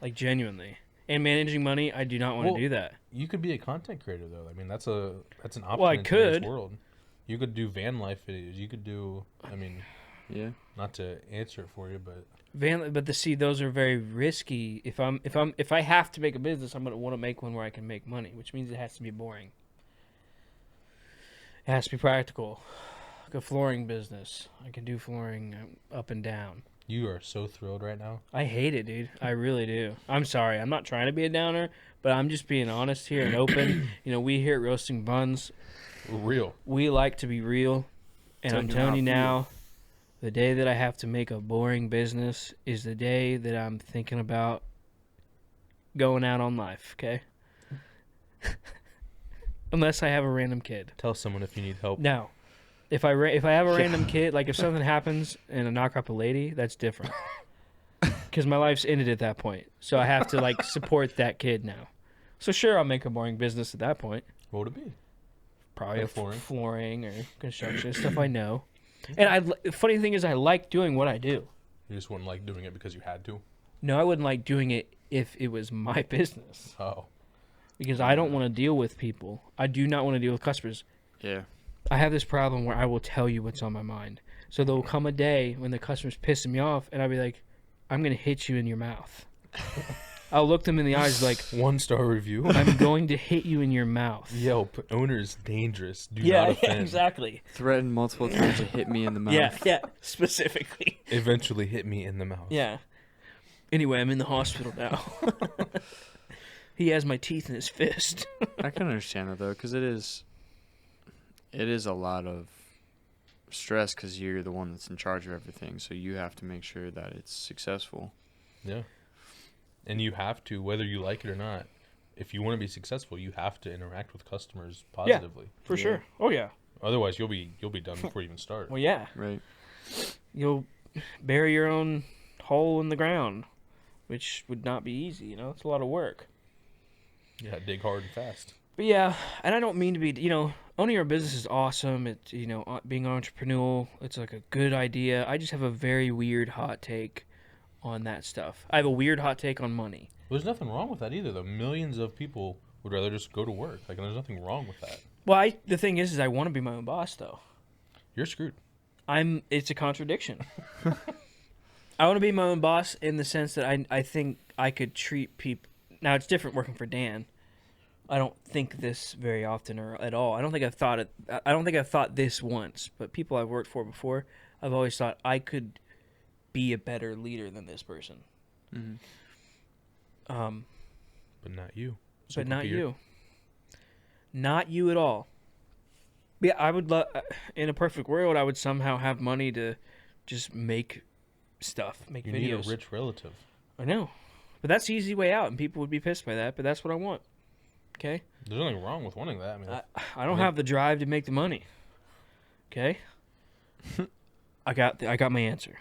Like, genuinely. And managing money, I do not want to do that. You could be a content creator though. I mean, that's an option Well, I in today's could. world. You could do van life videos. You could do, I mean, Yeah. not to answer it for you, but Those are very risky. If I have to make a business, I'm gonna want to make one where I can make money, which means it has to be boring. It has to be practical. Like a flooring business, I can do flooring up and down. you are so thrilled right now. I hate it, dude. I really do. I'm sorry. I'm not trying to be a downer, but I'm just being honest here and open. We here at Roasting Buns, We're real. we like to be real, and Tell I'm you telling how you I feel. now, the day that I have to make a boring business is the day that I'm thinking about going out on life, okay? Unless I have a random kid. Tell someone if you need help. Now, if I have a random kid, like if something happens and I knock up a lady, that's different. Because my life's ended at that point. So I have to like support that kid now. So sure, I'll make a boring business at that point. What would it be? Probably Like flooring or construction, stuff I know. And the funny thing is I like doing what I do. You just wouldn't like doing it because you had to? No, I wouldn't like doing it if it was my business. Oh. Because I don't want to deal with people. I do not want to deal with customers. Yeah. I have this problem where I will tell you what's on my mind. So there will come a day when the customer's pissing me off, and I'll be like, I'm going to hit you in your mouth. I'll look them in the eyes like, 1-star review. I'm going to hit you in your mouth. Yelp, owner is dangerous. Do not offend. Exactly. Threatened multiple times to hit me in the mouth. Yeah, specifically. Eventually hit me in the mouth. Yeah. Anyway, I'm in the hospital now. He has my teeth in his fist. I can understand that though, because it is. it is a lot of stress because you're the one that's in charge of everything. So you have to make sure that it's successful. Yeah. And you have to, whether you like it or not, if you want to be successful, you have to interact with customers positively. For Yeah. sure. Oh yeah. Otherwise, you'll be done before you even start. Well, yeah. Right. You'll bury your own hole in the ground, which would not be easy. You know, it's a lot of work. Yeah, dig hard and fast. But yeah, and I don't mean to be, owning your business is awesome. It's, being entrepreneurial, it's like a good idea. I just have a very weird hot take on that stuff. I have a weird hot take on money. Well, there's nothing wrong with that either, though. Millions of people would rather just go to work. Like, there's nothing wrong with that. Well, the thing is I want to be my own boss, though. You're screwed. It's a contradiction. I want to be my own boss in the sense that I think I could treat people. Now, it's different working for Dan. I don't think this very often or at all. I don't think I've thought this once, but people I've worked for before, I've always thought I could be a better leader than this person. Mm-hmm. But not you. But not Peter. you. Not you at all. Yeah, I would love, in a perfect world, I would somehow have money to just make stuff, make You videos. need a rich relative. I know. But that's the easy way out, and people would be pissed by that, but that's what I want. Okay? There's nothing wrong with wanting that. I mean, I don't have the drive to make the money. Okay? I got my answer.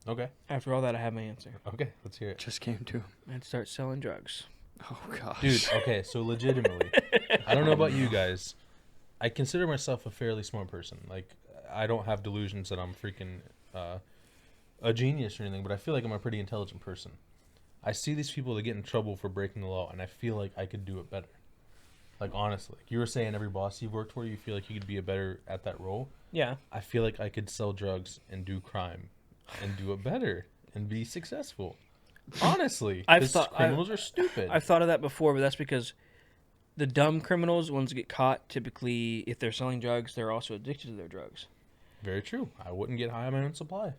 okay. After all that, I have my answer. Okay, let's hear it. Just came to him. I'd start selling drugs. Oh, gosh. Dude, okay, so legitimately, I don't know about you guys. I consider myself a fairly smart person. Like, I don't have delusions that I'm freaking a genius or anything, but I feel like I'm a pretty intelligent person. I see these people that get in trouble for breaking the law, and I feel like I could do it better. Like, honestly. Like you were saying, every boss you've worked for, you feel like you could be better at that role. Yeah. I feel like I could sell drugs and do crime and do it better and be successful. Honestly. Criminals are stupid. I've thought of that before, but that's because the dumb criminals, ones that get caught, typically, if they're selling drugs, they're also addicted to their drugs. Very true. I wouldn't get high on my own supply.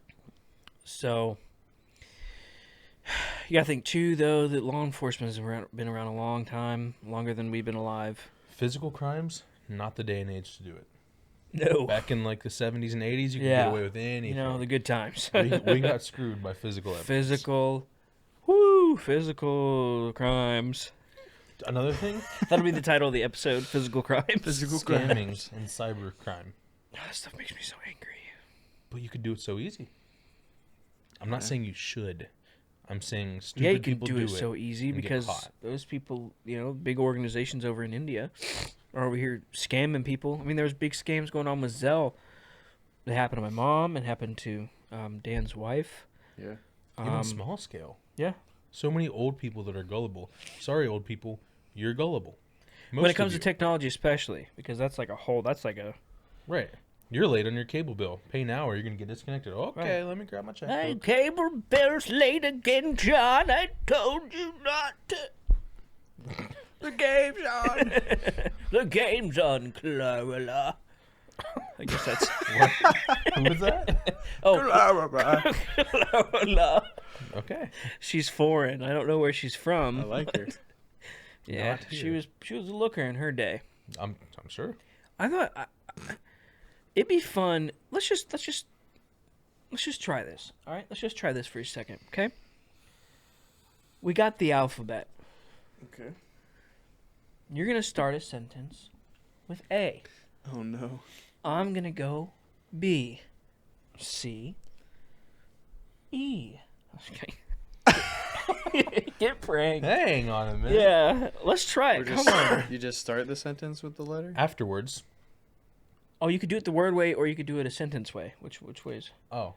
So, you gotta think, too, though, that law enforcement has been around a long time, longer than we've been alive. Physical crimes, not the day and age to do it. No. Back in like the 70s and 80s, you could Yeah. get away with anything. The good times. we got screwed by physical evidence. Physical crimes. Another thing, That'll be the title of the episode, Physical Crimes. scamming and cyber crime. That stuff makes me so angry. But you could do it so easy. I'm not Yeah. saying you should. I'm saying stupid Yeah, you can people do it so easy and get because caught. those people, big organizations over in India are over here scamming people. I mean, there's big scams going on with Zelle. It happened to my mom. It happened to Dan's wife. Yeah. Even small scale. Yeah. So many old people that are gullible. Sorry, old people, you're gullible. When it comes of to you. technology, especially, because that's like a Right. You're late on your cable bill. Pay now or you're going to get disconnected. Okay, Right. let me grab my checkbook. cable bill's late again, John. I told you not to. The game's on. The game's on, Clara. I guess that's. Who was that? Oh, I Clara. Okay. She's foreign. I don't know where she's from. like her. Yeah, Not she here. was a looker in her day. I'm sure. I thought it'd be fun. Let's just try this. All right, let's just try this for a second, okay? We got the alphabet. Okay. You're gonna start a sentence with A. Oh, no. I'm gonna go B, C, E. Okay. Get pranked. Hang on a minute. Yeah, let's try it. Come on. You just start the sentence with the letter? Afterwards. Oh, you could do it the word way, or you could do it a sentence way. Which ways? Oh.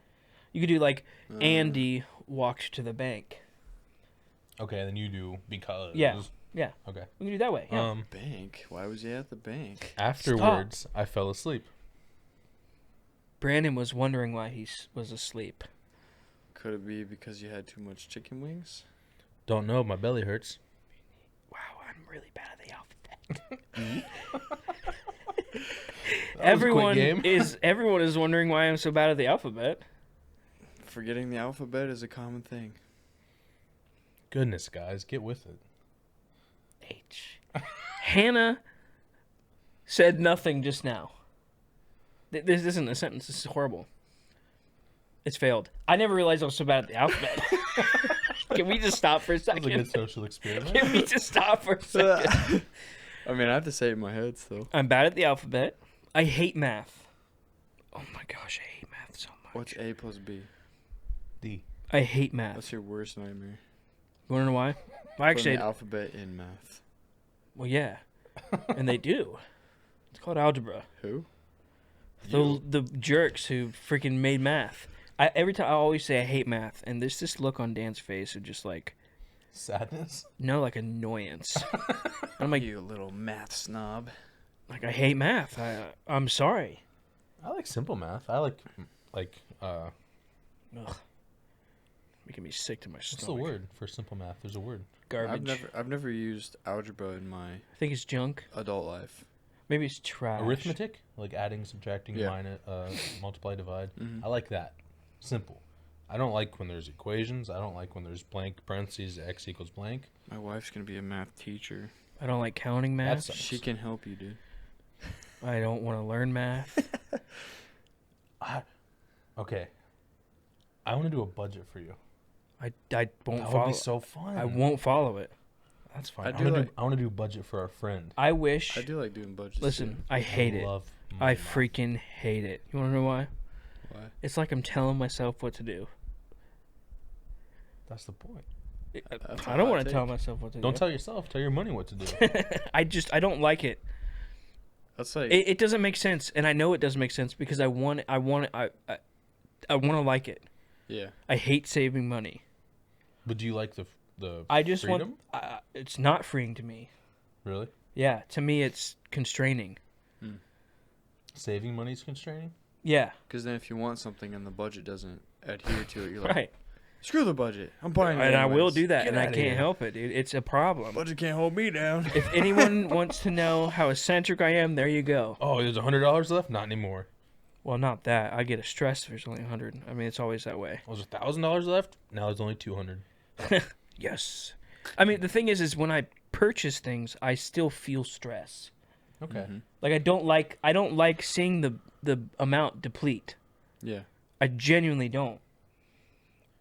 You could do like Andy walked to the bank. Okay, then you do because. Yeah. Yeah. Okay. We can do it that way. Yeah. Bank? Why was he at the bank? Afterwards, I fell asleep. Brandon was wondering why he was asleep. Could it be because you had too much chicken wings? Don't know. My belly hurts. Wow, I'm really bad at the alphabet. That was a quick game. Everyone is wondering why I'm so bad at the alphabet. Forgetting the alphabet is a common thing. Goodness, guys, get with it. H. Hannah said nothing just now. This isn't a sentence. This is horrible. It's failed. I never realized I was so bad at the alphabet. Can we just stop for a That was a second? good social experiment. Can we just stop for a second? I mean, I have to say it in my head still. I'm bad at the alphabet. I hate math. Oh my gosh, I hate math so much. What's A plus B? D. I hate math. What's your worst nightmare? You want to know why? Well, actually, Putting the alphabet in math. well, yeah. And they do. It's called algebra. Who? The jerks who freaking made math. Every time I always say I hate math, and there's this look on Dan's face of just like, Sadness. no, like annoyance. I'm like, You little math snob. like I hate math. I'm sorry. I like simple math. I like Ugh. Making me sick to my what's stomach. the word for simple math? There's a word. Garbage. I've never used algebra in my I think it's junk. adult life. Maybe it's trash. Arithmetic, like adding, subtracting, Yeah. minus, multiply, divide. Mhm. I like that. Simple. I don't like when there's equations. I don't like when there's blank parentheses, x equals blank. My wife's gonna be a math teacher. I don't like counting math. Sucks. She can help you, dude. I don't want to learn math. Okay. I want to do a budget for you. I won't That would follow. be so fun. I won't follow it. That's fine. I I do want to like- I want to do a budget for our friend. I wish. I do like doing budgets. Listen, I hate it. Love I money. freaking hate it. You want to know why? Too. Why? It's like I'm telling myself what to do. That's the point. That's I a don't hot want to take. tell myself what to Don't do. tell yourself. Tell your money what to do. I don't like it. That's like It doesn't make sense, and I know it doesn't make sense because I want to like it. yeah. I hate saving money. But do you like the I just freedom? want. It's not freeing to me. Really? Yeah, to me it's constraining. Saving money is constraining? Yeah, Because then if you want something and the budget doesn't adhere to it, you're like, right. screw the budget. I'm buying it. And I will anyways. do that, Get and I outta can't here. help it, dude. It's a problem. Budget can't hold me down. If anyone wants to know how eccentric I am, there you go. Oh, there's $100 left? Not anymore. Well, not that. I get a stress if there's only 100. I mean, it's always that way. Oh, there's $1,000 left? Now there's only 200. Yes. I mean, the thing is when I purchase things, I still feel stress. Okay. Mhm. Like I don't like seeing the amount deplete. Yeah. I genuinely don't.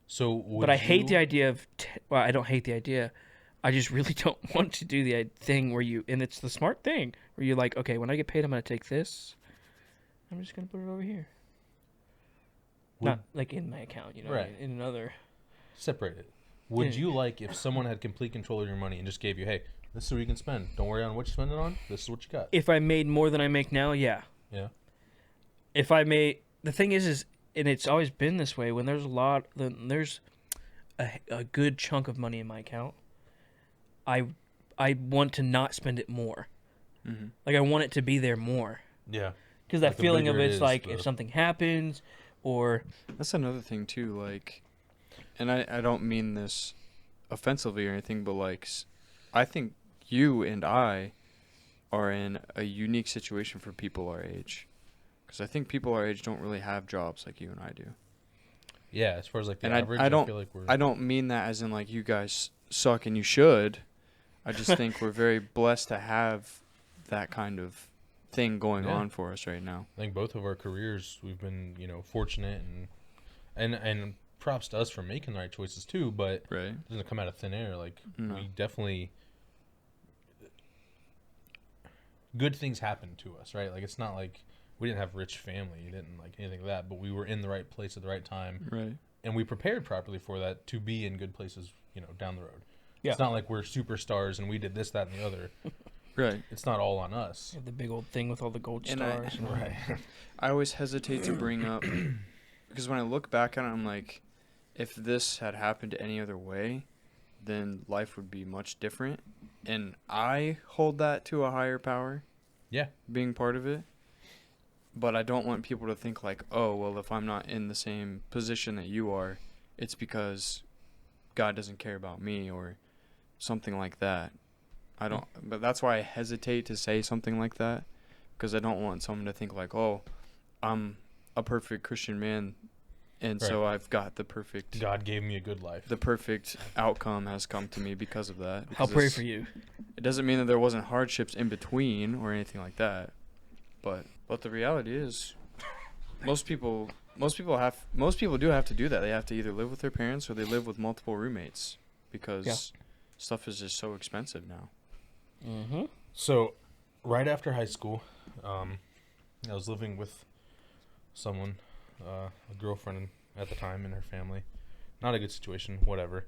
So, would But I hate the you- idea of. Well, I don't hate the idea. I just really don't want to do the thing where you, and it's the smart thing where you're like, okay, when I get paid, I'm gonna take this. I'm just gonna put it over here. Would- Not like in my account, you know, Right. in another. separate it. Would Yeah. you like if someone had complete control of your money and just gave you, hey, this is what you can spend. Don't worry on what you spend it on. This is what you got. If I made more than I make now, yeah. Yeah. If I made, the thing is, and it's always been this way. When there's there's a good chunk of money in my account, I want to not spend it more. Mm-hmm. Like I want it to be there more. Yeah. Because that Like, the feeling of bigger it it's is, like the- if something happens, or That's another thing too. Like, and I don't mean this offensively or anything, but like, I think you and I are in a unique situation for people our age. Because I think people our age don't really have jobs like you and I do. Yeah, as far as like the And I average, I, don't- feel like we're... I don't mean that as in like you guys suck and you should. I just think we're very blessed to have that kind of thing going Yeah. on for us right now. I think both of our careers, we've been, fortunate and props to us for making the right choices too, but Right. it doesn't come out of thin air. Like, No. we definitely... Good things happen to us, right? Like, it's not like we didn't have rich family, didn't like anything like that, but we were in the right place at the right time, Right. and we prepared properly for that to be in good places, down the road. Yeah. It's not like we're superstars and we did this, that, and the other. Right. It's not all on us. the big old thing with all the gold And stars. Right. I always hesitate to bring up because when I look back on it, I'm like, if this had happened any other way, then life would be much different. And I hold that to a higher power, Yeah. being part of it. But I don't want people to think like, oh, well, if I'm not in the same position that you are, it's because God doesn't care about me or something like that. But that's why I hesitate to say something like that, because I don't want someone to think like, oh, I'm a perfect Christian man, and so I've got the perfect God gave me a good life. the perfect outcome has come to me because of that. I'll Because pray for you. It doesn't mean that there wasn't hardships in between or anything like that, But the reality is, most people do have to do that. They have to either live with their parents or they live with multiple roommates because stuff is just so expensive now. Mm-hmm. So, right after high school, I was living with someone, a girlfriend at the time, and her family. Not a good situation, whatever.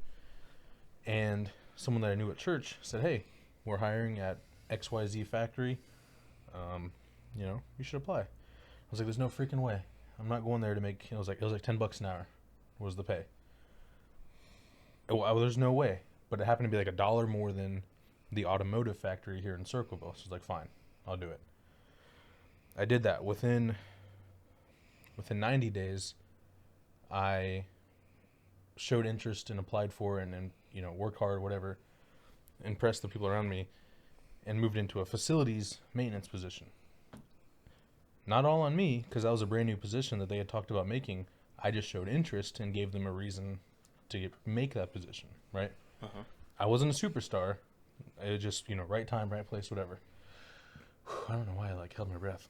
And someone that I knew at church said, "Hey, we're hiring at XYZ factory. You should apply." I was like, "There's no freaking way. I'm not going there to make." It was like $10 an hour was the pay. There's no way. But it happened to be like $1 more than the automotive factory here in Circleville. So I was like, fine, I'll do it. I did that. Within 90 days, I showed interest and applied for it and worked hard, whatever, impressed the people around me, and moved into a facilities maintenance position. Not all on me, because that was a brand new position that they had talked about making. I just showed interest and gave them a reason to make that position, right? Uh-huh. I wasn't a superstar. It was just, right time, right place, whatever. I don't know why I held my breath.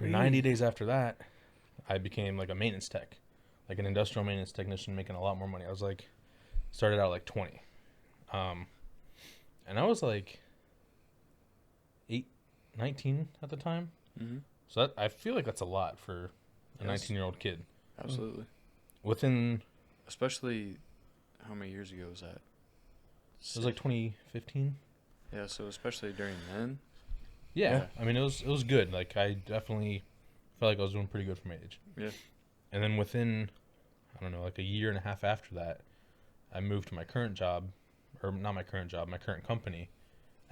90 days after that, I became like a maintenance tech, like an industrial maintenance technician, making a lot more money. I was started out 20. And I was 19 at the time. Mm-hmm. So I feel like that's a lot for a 19-year-old kid. Absolutely. Within... Especially, how many years ago was that? It was 2015. Yeah, so especially during then. Yeah. I mean, it was good. I definitely felt like I was doing pretty good for my age. Yeah. And then within, I don't know, a year and a half after that, I moved to my current job, or not my current job, my current company,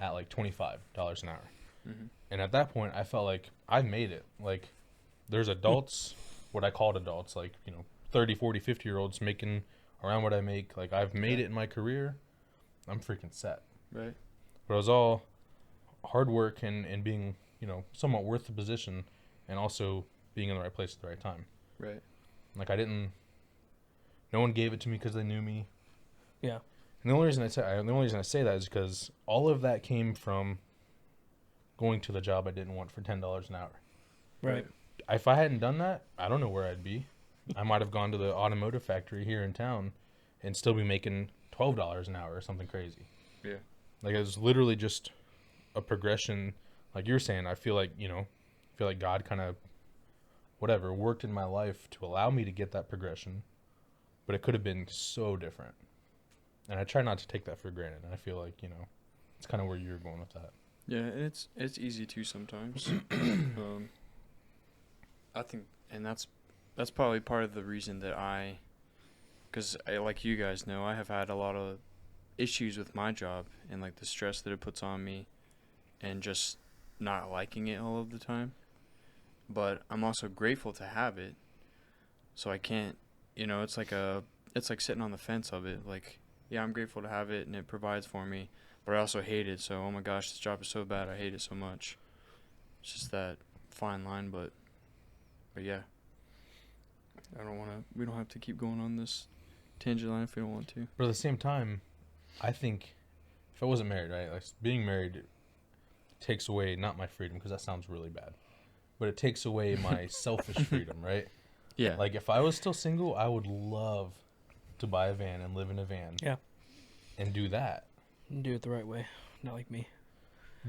at $25 an hour. Mm-hmm. And at that point, I felt like I've made it. There's adults, what I called adults, 30, 40, 50-year-olds making around what I make. I've made it in my career. I'm freaking set. Right. But it was all hard work and being, somewhat worth the position, and also being in the right place at the right time. Right. No one gave it to me because they knew me. Yeah. And the only reason I say that is because all of that came from going to the job I didn't want for $10 an hour. Right. If I hadn't done that, I don't know where I'd be. I might have gone to the automotive factory here in town and still be making $12 an hour or something crazy. Yeah. It was literally just a progression. Like you were saying, I feel like God kind of, worked in my life to allow me to get that progression. But it could have been so different. And I try not to take that for granted. And I feel like, it's kind of where you're going with that. Yeah, and it's easy to sometimes. I think, and that's probably part of the reason that because like you guys know, I have had a lot of issues with my job and the stress that it puts on me and just not liking it all of the time. But I'm also grateful to have it. So I can't, it's like sitting on the fence of it. Yeah, I'm grateful to have it and it provides for me, but I also hate it. So, oh my gosh, this job is so bad. I hate it so much. It's just that fine line, but yeah. We don't have to keep going on this tangent line if we don't want to. But at the same time, I think if I wasn't married, right, being married takes away, not my freedom, because that sounds really bad, but it takes away my selfish freedom, right? Yeah. If I was still single, I would love to buy a van and live in a van. Yeah. And do that. Do it the right way. Not like me.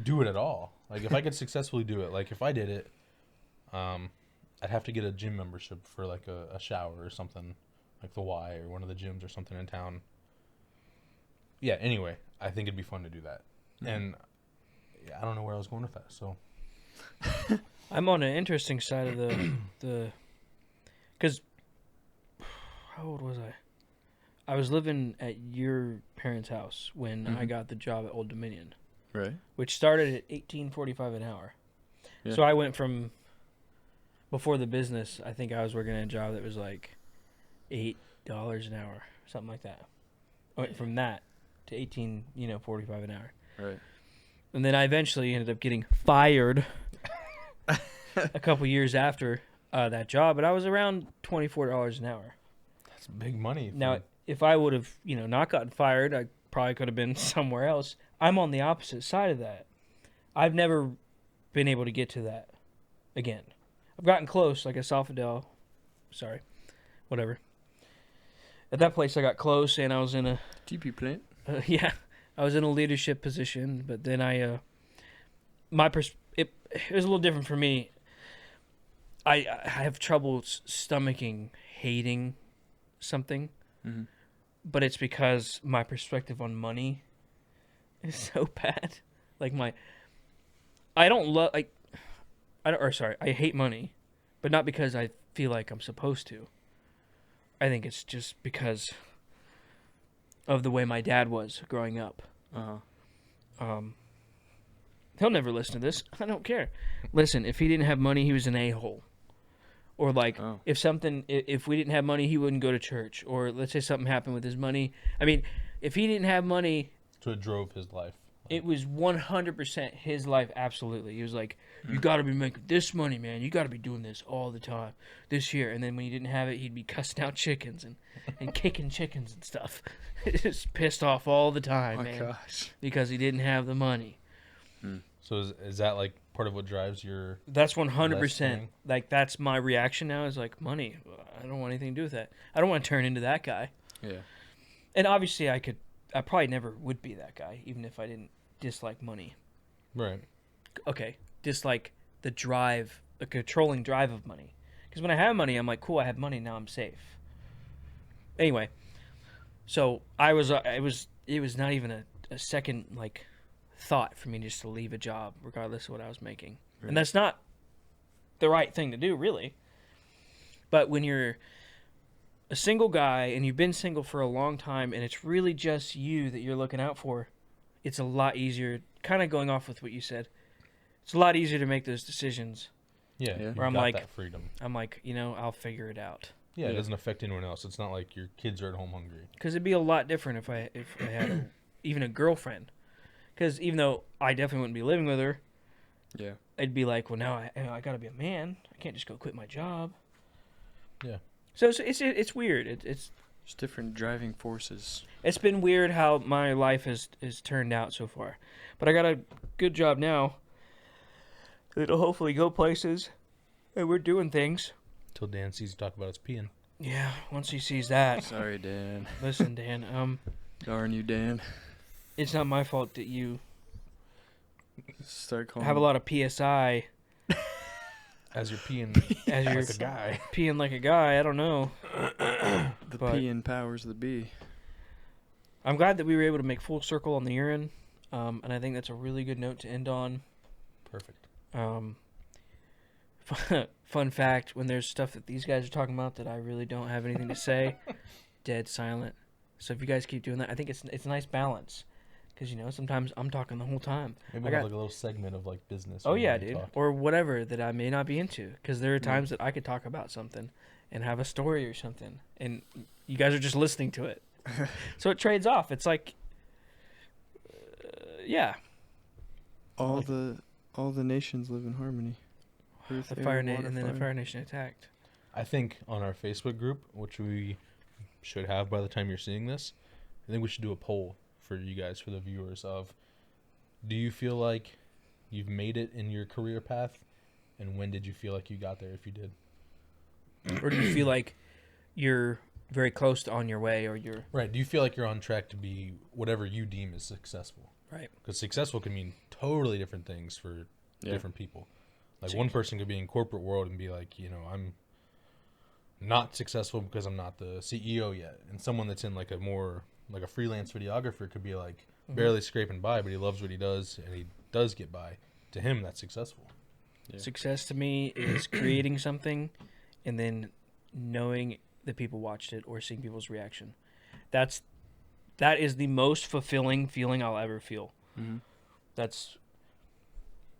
Do it at all. If I could successfully do it, if I did it, I'd have to get a gym membership for a shower or something, like the Y or one of the gyms or something in town. Yeah, anyway, I think it'd be fun to do that. Mm-hmm. And I don't know where I was going with that, so. I'm on an interesting side of the because how old was I? I was living at your parents' house when I got the job at Old Dominion. Right. Which started at $18.45 an hour. Yeah. So I went from, before the business, I think I was working at a job that was $8 an hour, something like that. I went from that to $18.45 an hour. Right. And then I eventually ended up getting fired a couple years after that job, but I was around $24 an hour. That's big money. Now, if I would have, not gotten fired, I probably could have been somewhere else. I'm on the opposite side of that. I've never been able to get to that again. I've gotten close, like I saw Fidel. Sorry, whatever. At that place, I got close, and I was in a TP plant. yeah, I was in a leadership position. But then it was a little different for me. I have trouble stomaching hating something, Mm-hmm. but it's because my perspective on money is so bad. Like I don't love like. I hate money, but not because I feel like I'm supposed to. I think it's just because of the way my dad was growing up. He'll never listen to this. I don't care. Listen, if he didn't have money, he was an a-hole. Or like, if we didn't have money, he wouldn't go to church. Or let's say something happened with his money. I mean, if he didn't have money, So it drove his life. it was 100% his life, absolutely. He was like, you got to be making this money, man. You got to be doing this all the time, this year. And then when he didn't have it, he'd be cussing out chickens and kicking chickens and stuff. Just pissed off all the time, man. Gosh. Because he didn't have the money. So is that like part of what drives your... That's 100%. Wrestling? Like, that's my reaction now is like, money. I don't want anything to do with that. I don't want to turn into that guy. Yeah. And obviously I probably never would be that guy, even if I didn't dislike money. Right. Okay, dislike the drive, the controlling drive of money. Because when I have money, I'm like, cool, I have money, now I'm safe. Anyway, so it was not even a second, like, thought for me just to leave a job, regardless of what I was making. Right. And that's not the right thing to do, really. But when you're a single guy and you've been single for a long time and it's really just you that you're looking out for, it's a lot easier, kind of going off with what you said, it's a lot easier to make those decisions. Yeah. Yeah. You've Where I'm got like- that freedom. I'm like, I'll figure it out. Yeah, it Yeah. doesn't affect anyone else. It's not like your kids are at home hungry. Because it'd be a lot different if I had even a girlfriend. Because even though I definitely wouldn't be living with her, Yeah. I'd be like, well, now I got to be a man. I can't just go quit my job. Yeah. So it's weird. It's Just different driving forces. It's been weird how my life has turned out so far. But I got a good job now. It'll hopefully go places. And we're doing things. Till Dan sees you talk about his peeing. Yeah, once he sees that. Sorry, Dan. Listen, Dan, Darn you, Dan. it's not my fault that you Start calling. have a lot of PSI As you're peeing as you're like a guy. peeing like a guy. I don't know. The but- P and powers the B. I'm glad that we were able to make full circle on the urine. And I think that's a really good note to end on. Perfect. Fun fact, when there's stuff that these guys are talking about that I really don't have anything to say, dead silent. So if you guys keep doing that, I think it's a nice balance. Because, sometimes I'm talking the whole time. Maybe I we'll have got- like a little segment of like business. Oh, where yeah, we dude. talk. Or whatever that I may not be into. Because there are times that I could talk about something and have a story or something. And you guys are just listening to it. So it trades off. It's like, yeah. All the nations live in harmony. Earth, The air, Fire water, and then the fire. Fire Nation attacked. I think on our Facebook group, which we should have by the time you're seeing this, I think we should do a poll for you guys, for the viewers, of do you feel like you've made it in your career path, and when did you feel like you got there if you did? Or do you feel like you're very close to on your way, or you're Right. Do you feel like you're on track to be whatever you deem is successful? right? Because successful can mean totally different things for Yeah. different people. Like one person could be in corporate world and be like, I'm not successful because I'm not the CEO yet. And someone that's in like a more like a freelance videographer could be like barely scraping by, but he loves what he does and he does get by. To him, that's successful. Yeah. Success to me is creating something and then knowing that people watched it or seeing people's reaction. That is the most fulfilling feeling I'll ever feel. Mm-hmm. That's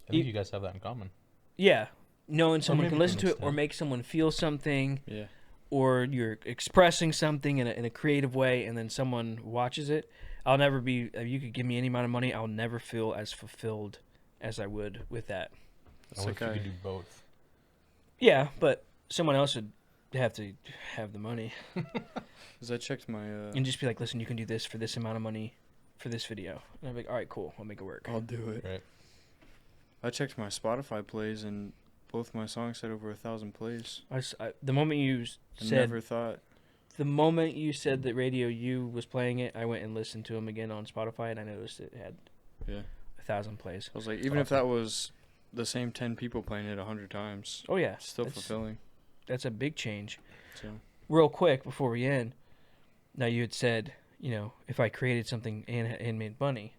I think you guys have that in common. yeah, knowing someone maybe can to listen an to it or extent. make someone feel something, Yeah. or you're expressing something in a creative way, and then someone watches it. I'll never be. You could give me any amount of money, I'll never feel as fulfilled as I would with that. It's I like wonder if you could do both. Yeah, but someone else would have to have the money Cause I checked my. and just be like, listen, you can do this for this amount of money for this video. And I'd be like, all right, cool, I'll make it work. I'll do it. Right. I checked my Spotify plays, and both my songs had over 1,000 plays. The moment you I said never thought. the moment you said that Radio U was playing it, I went and listened to them again on Spotify, and I noticed it had Yeah. 1,000 plays. I was like, even if that was the same 10 people playing it 100 times, Oh yeah, it's still that's- fulfilling. That's a big change. So Real quick before we end, now you had said, if I created something and made money,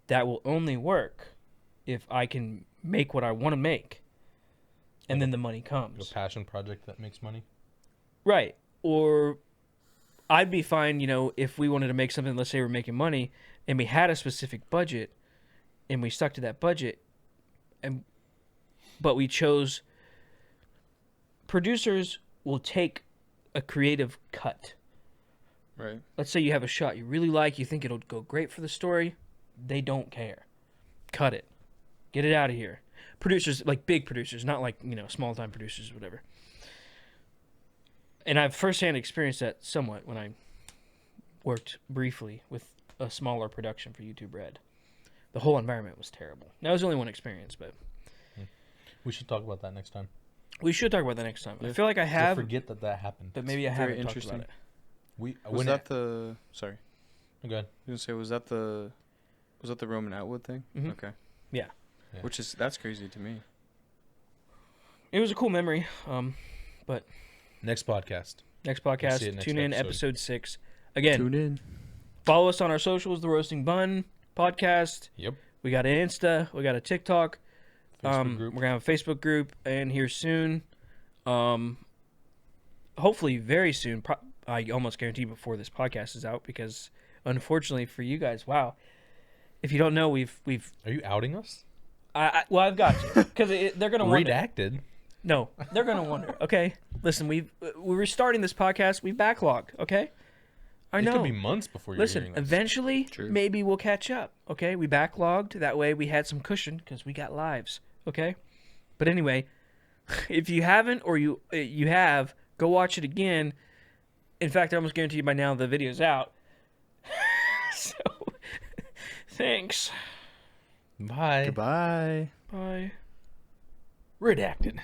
that will only work if I can make what I want to make, and then the money A comes. passion project that makes money. Right. Or I'd be fine, if we wanted to make something, let's say we're making money, and we had a specific budget, and we stuck to that budget, but we chose. Producers will take a creative cut. right. Let's say you have a shot you really like, you think it'll go great for the story. They don't care. Cut it. Get it out of here. Producers, like big producers, not like, small time producers or whatever. And I've firsthand experienced that somewhat when I worked briefly with a smaller production for YouTube Red. The whole environment was terrible. That was only one experience, but We should talk about that next time. we should talk about that next time. I Yeah. feel like I have, forget that happened. but maybe I It's very haven't talked interesting. about it. Was that the... Sorry. Oh, go ahead. I was going to say, was that the Roman Atwood thing? Mhm. Okay. Yeah. Yeah. That's crazy to me. It was a cool memory. Next podcast. Next see podcast, it next tune in episode. episode 6. Again, Tune in. follow us on our socials, The Roasting Bun Podcast. Yep. We got an Insta, we got a TikTok. Facebook group. We're gonna have a Facebook group, and here soon, hopefully very soon. I almost guarantee before this podcast is out, because unfortunately for you guys, wow, if you don't know, we've Are you outing us? well, I've got to, because they're gonna wonder. Redacted. No, they're gonna wonder. Okay, listen, we're starting this podcast. We backlogged. Okay, I It know. could be months before you're Listen, hearing this. eventually, True. maybe we'll catch up. Okay, we backlogged. That way, we had some cushion because we got lives. Okay, but anyway, if you haven't or you have, go watch it again. In fact, I almost guarantee you by now the video's out. So, thanks. Bye. Goodbye. Bye. Redacted.